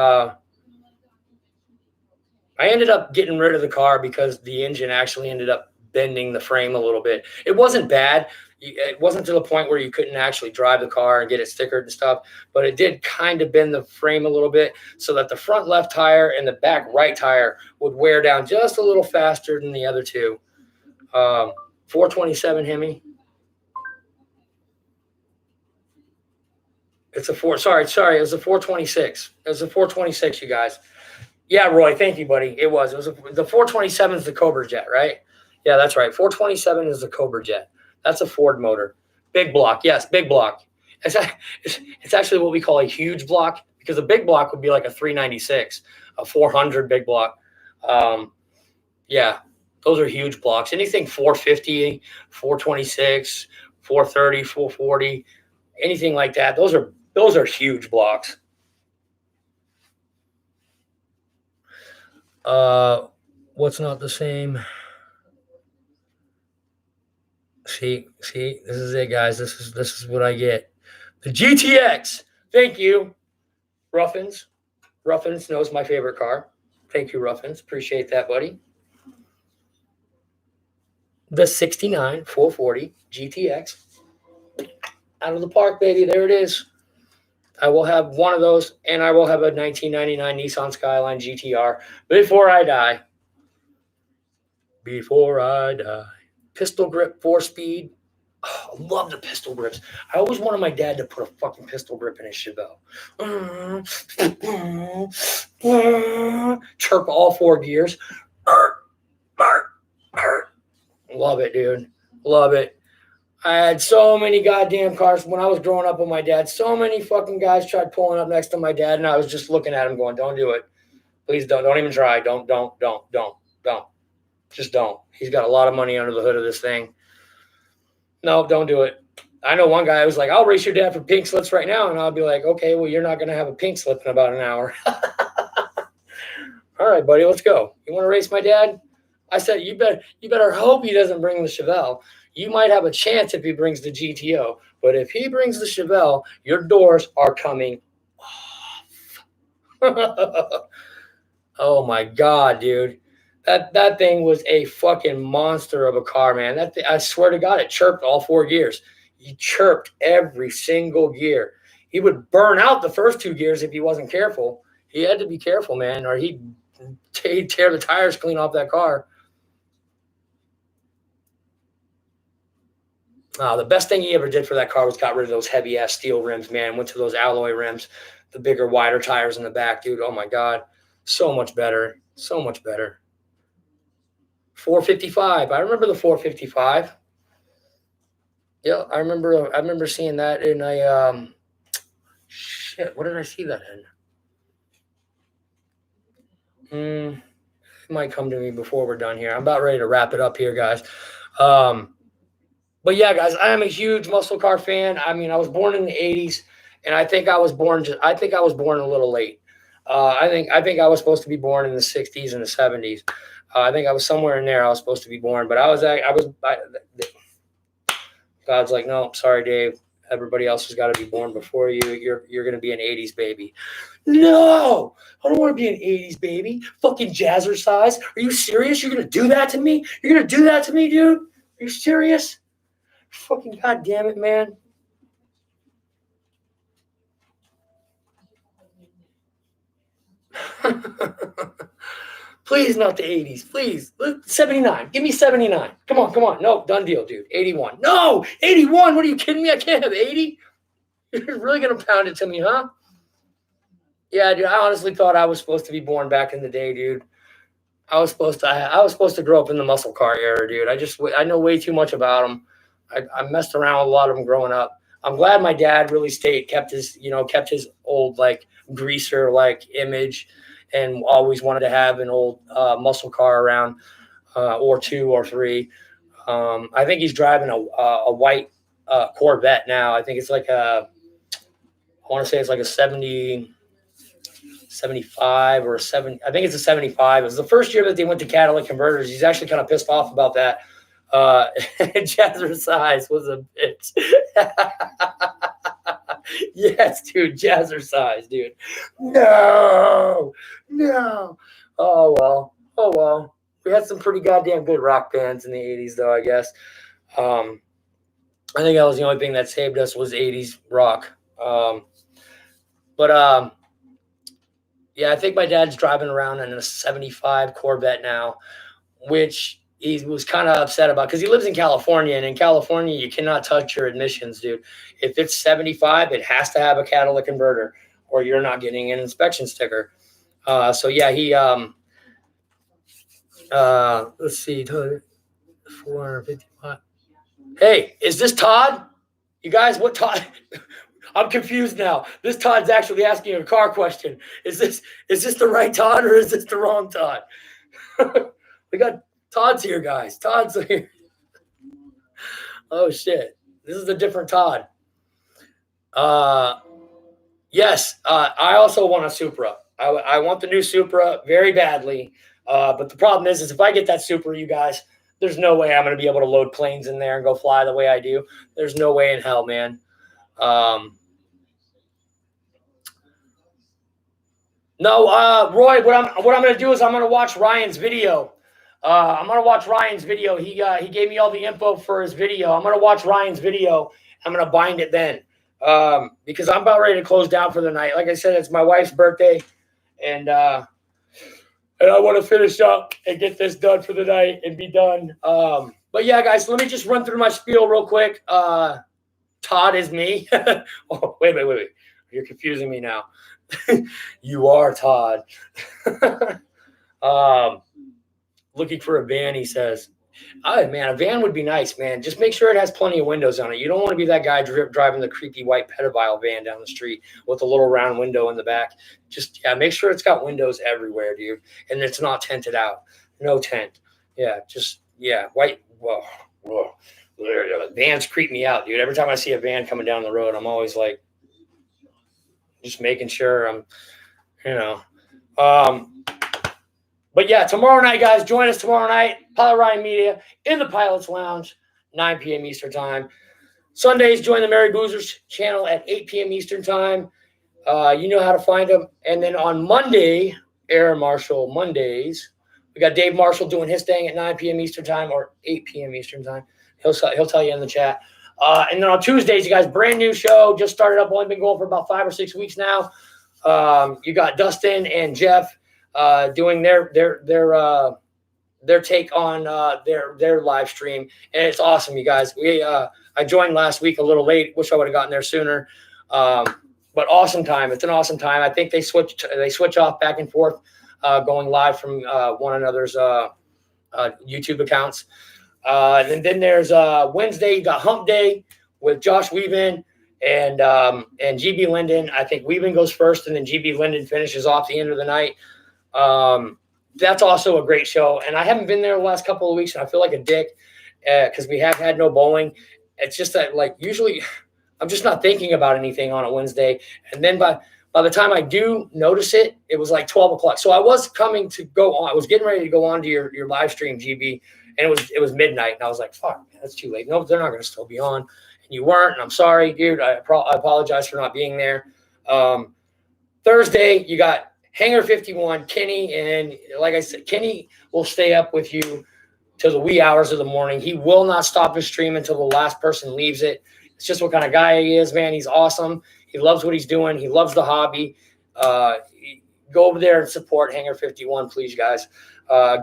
I ended up getting rid of the car because the engine actually ended up bending the frame a little bit. It wasn't bad. It wasn't to the point where you couldn't actually drive the car and get it stickered and stuff, but it did kind of bend the frame a little bit so that the front left tire and the back right tire would wear down just a little faster than the other two. 427 Hemi. It's a sorry. It was a 426. It was a 426, you guys. Yeah, Roy, thank you, buddy. It was the 427 is the Cobra Jet, right? Yeah, that's right. 427 is the Cobra Jet. That's a Ford motor. Big block. Yes, big block. It's actually what we call a huge block because a big block would be like a 396, a 400 big block. Yeah, those are huge blocks. Anything 450, 426, 430, 440, anything like that. Those are huge blocks. What's not the same? See, this is it, guys. This is what I get. The GTX. Thank you, Ruffins. Ruffins knows my favorite car. Thank you, Ruffins. Appreciate that, buddy. The 69 440 GTX. Out of the park, baby. There it is. I will have one of those, and I will have a 1999 Nissan Skyline GTR before I die. before I die. Pistol grip, 4-speed. Oh, I love the pistol grips. I always wanted my dad to put a fucking pistol grip in his Chevelle. Chirp all 4 gears. Love it, dude. Love it. I had so many goddamn cars when I was growing up with my dad. So many fucking guys tried pulling up next to my dad, and I was just looking at him going, don't do it. Please don't. Don't even try. Don't. Just don't. He's got a lot of money under the hood of this thing. No, don't do it. I know one guy was like, I'll race your dad for pink slips right now. And I'll be like, okay, well, you're not going to have a pink slip in about an hour. All right, buddy, let's go. You want to race my dad? I said, you better hope he doesn't bring the Chevelle. You might have a chance if he brings the GTO. But if he brings the Chevelle, your doors are coming off. Oh, my God, dude. That thing was a fucking monster of a car, man. I swear to God, it chirped all 4 gears. He chirped every single gear. He would burn out the first 2 gears if he wasn't careful. He had to be careful, man, or he'd tear the tires clean off that car. The best thing he ever did for that car was got rid of those heavy-ass steel rims, man. Went to those alloy rims, the bigger, wider tires in the back, dude. Oh, my God. So much better. So much better. 455. I remember the 455. Yeah, I remember seeing that in a shit. What did I see that in? It might come to me before we're done here. I'm about ready to wrap it up here, guys. But yeah, guys, I am a huge muscle car fan. I mean, I was born in the 80s, and I think I was born a little late. I think I was supposed to be born in the 60s and the 70s. I think I was somewhere in there. I was supposed to be born, but God's like, no, sorry, Dave. Everybody else has got to be born before you. You're going to be an 80s baby. No, I don't want to be an 80s baby. Fucking Jazzercise. Are you serious? You're going to do that to me? You're going to do that to me, dude? Are you serious? Fucking goddamn it, man. Please, not the 80s. Please. 79. Give me 79. Come on. No, done deal, dude. 81. No, 81. What are you kidding me? I can't have 80. You're really going to pound it to me, huh? Yeah, dude, I honestly thought I was supposed to be born back in the day, dude. I was supposed to grow up in the muscle car era, dude. I know way too much about them. I messed around with a lot of them growing up. I'm glad my dad really kept his old like greaser like image, and always wanted to have an old muscle car around, or 2 or 3. I think he's driving a white Corvette now. I think it's like I want to say it's like a 75 or a 7. I think it's a 75. It was the first year that they went to catalytic converters. He's actually kind of pissed off about that. Jazzercise was a bitch. Yes, dude, Jazzercise, dude. No. Oh well. We had some pretty goddamn good rock bands in the 80s, though, I guess. I think that was the only thing that saved us was 80s rock. Yeah, I think my dad's driving around in a 75 Corvette now, which he was kind of upset about because he lives in California, and in California, you cannot touch your emissions, dude. If it's 75, it has to have a catalytic converter, or you're not getting an inspection sticker. So yeah, he let's see, 455. Hey, is this Todd? You guys, what Todd? I'm confused now. This Todd's actually asking a car question. Is this the right Todd or is this the wrong Todd? We got Todd's here, guys. Todd's here. Oh shit. This is a different Todd. Yes, I also want a Supra. I want the new Supra very badly. But the problem is if I get that Supra, you guys, there's no way I'm going to be able to load planes in there and go fly the way I do. There's no way in hell, man. No, Roy, what I'm going to do is I'm going to watch Ryan's video. I'm going to watch Ryan's video. He gave me all the info for his video. I'm going to watch Ryan's video. I'm going to bind it then. Because I'm about ready to close down for the night. Like I said, it's my wife's birthday, and And I want to finish up and get this done for the night and be done. But yeah, guys, let me just run through my spiel real quick. Todd is me. Oh, wait. You're confusing me now. You are Todd. Looking for a van, he says. Oh, man, a van would be nice, man. Just make sure it has plenty of windows on it. You don't want to be that guy driving the creepy white pedophile van down the street with a little round window in the back. Just, yeah, make sure it's got windows everywhere, dude. And it's not tented out. No tent. Yeah, just, yeah, white. Whoa. Vans creep me out, dude. Every time I see a van coming down the road, I'm always like, just making sure I'm, you know. But yeah, tomorrow night, guys, join us tomorrow night. Pilot Ryan Media in the Pilot's Lounge, 9 p.m. Eastern Time. Sundays, join the Mary Boozers channel at 8 p.m. Eastern Time. You know how to find them. And then on Monday, Air Marshall Mondays, we got Dave Marshall doing his thing at 9 p.m. Eastern Time or 8 p.m. Eastern Time. He'll tell you in the chat. And then on Tuesdays, you guys, brand new show. Just started up. Only been going for about 5 or 6 weeks now. You got Dustin and Jeff doing their take on their live stream, and it's awesome, you guys. I joined last week a little late. Wish I would have gotten there sooner. But awesome time. It's an awesome time. I think they switch off back and forth, going live from one another's YouTube accounts. And then there's Wednesday. You got Hump Day with Josh Weavin and GB Linden. I think Weavin goes first, and then GB Linden finishes off the end of the night. That's also a great show, and I haven't been there the last couple of weeks, and I feel like a dick because we have had no bowling. It's just that, like, usually I'm just not thinking about anything on a Wednesday, and then by the time I do notice it, it was like 12 o'clock. So I was coming to go on. I was getting ready to go on to your live stream, GB, and it was midnight, and I was like, fuck, man, that's too late. No, they're not going to still be on, and you weren't, and I'm sorry, dude. I apologize for not being there. Thursday, you got Hangar 51, Kenny, and like I said, Kenny will stay up with you till the wee hours of the morning. He will not stop his stream until the last person leaves it. It's just what kind of guy he is, man. He's awesome. He loves what he's doing. He loves the hobby. Go over there and support Hangar 51, please, guys.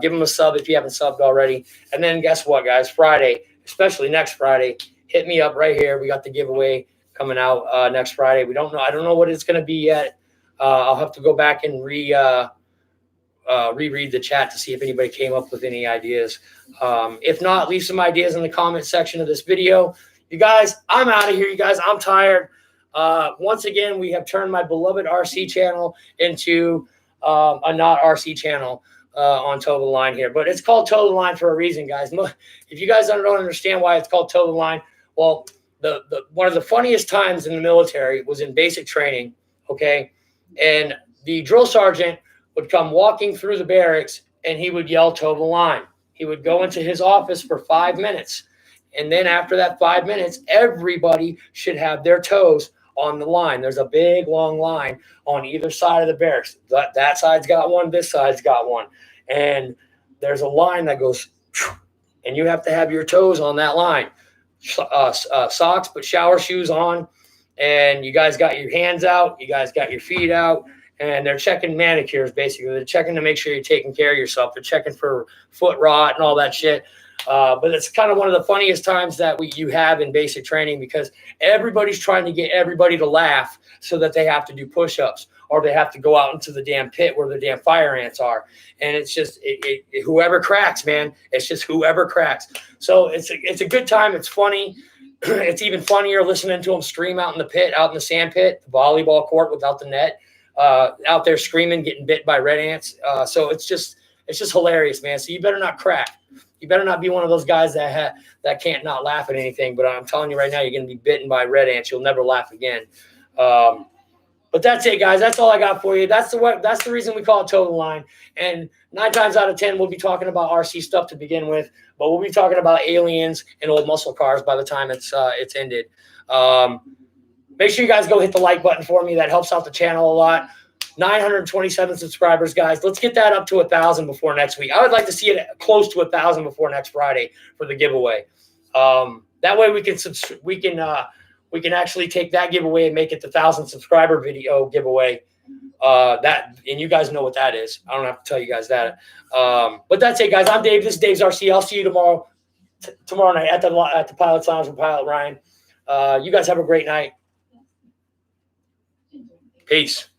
Give him a sub if you haven't subbed already. And then guess what, guys? Friday, especially next Friday, hit me up right here. We got the giveaway coming out next Friday. We don't know. I don't know what it's going to be yet. I'll have to go back and reread the chat to see if anybody came up with any ideas. If not, leave some ideas in the comment section of this video. You guys, I'm out of here. You guys, I'm tired. Once again, we have turned my beloved RC channel into a not RC channel on Toe the Line here. But it's called Toe the Line for a reason, guys. If you guys don't understand why it's called Toe the Line, well, the one of the funniest times in the military was in basic training, okay? And the drill sergeant would come walking through the barracks, and he would yell, "Toe the line." He would go into his office for 5 minutes. And then after that 5 minutes, everybody should have their toes on the line. There's a big, long line on either side of the barracks. That side's got one. This side's got one. And there's a line that goes, and you have to have your toes on that line. Socks, but shower shoes on. And you guys got your hands out, you guys got your feet out, and they're checking manicures, basically. They're checking to make sure you're taking care of yourself. They're checking for foot rot and all that shit. But it's kind of one of the funniest times that you have in basic training because everybody's trying to get everybody to laugh so that they have to do push-ups or they have to go out into the damn pit where the damn fire ants are. And it's just whoever cracks, man. It's just whoever cracks. So it's a good time. It's funny. It's even funnier listening to them scream out in the pit, out in the sand pit, the volleyball court without the net, out there screaming, getting bit by red ants. So it's just hilarious, man. So you better not crack. You better not be one of those guys that can't not laugh at anything. But I'm telling you right now, you're going to be bitten by red ants. You'll never laugh again. But that's it, guys. That's all I got for you. That's the reason we call it Toe the Line. And 9 times out of 10, we'll be talking about RC stuff to begin with. But we'll be talking about aliens and old muscle cars by the time it's ended. Make sure you guys go hit the like button for me. That helps out the channel a lot. 927 subscribers, guys. Let's get that up to 1,000 before next week. I would like to see it close to 1,000 before next Friday for the giveaway. That way we can actually take that giveaway and make it the 1,000 subscriber video giveaway And you guys know what that is. I don't have to tell you guys that. But that's it, guys. I'm Dave. This is Dave's RC. I'll see you tomorrow night at the Pilot's Lounge with Pilot Ryan. You guys have a great night. Peace.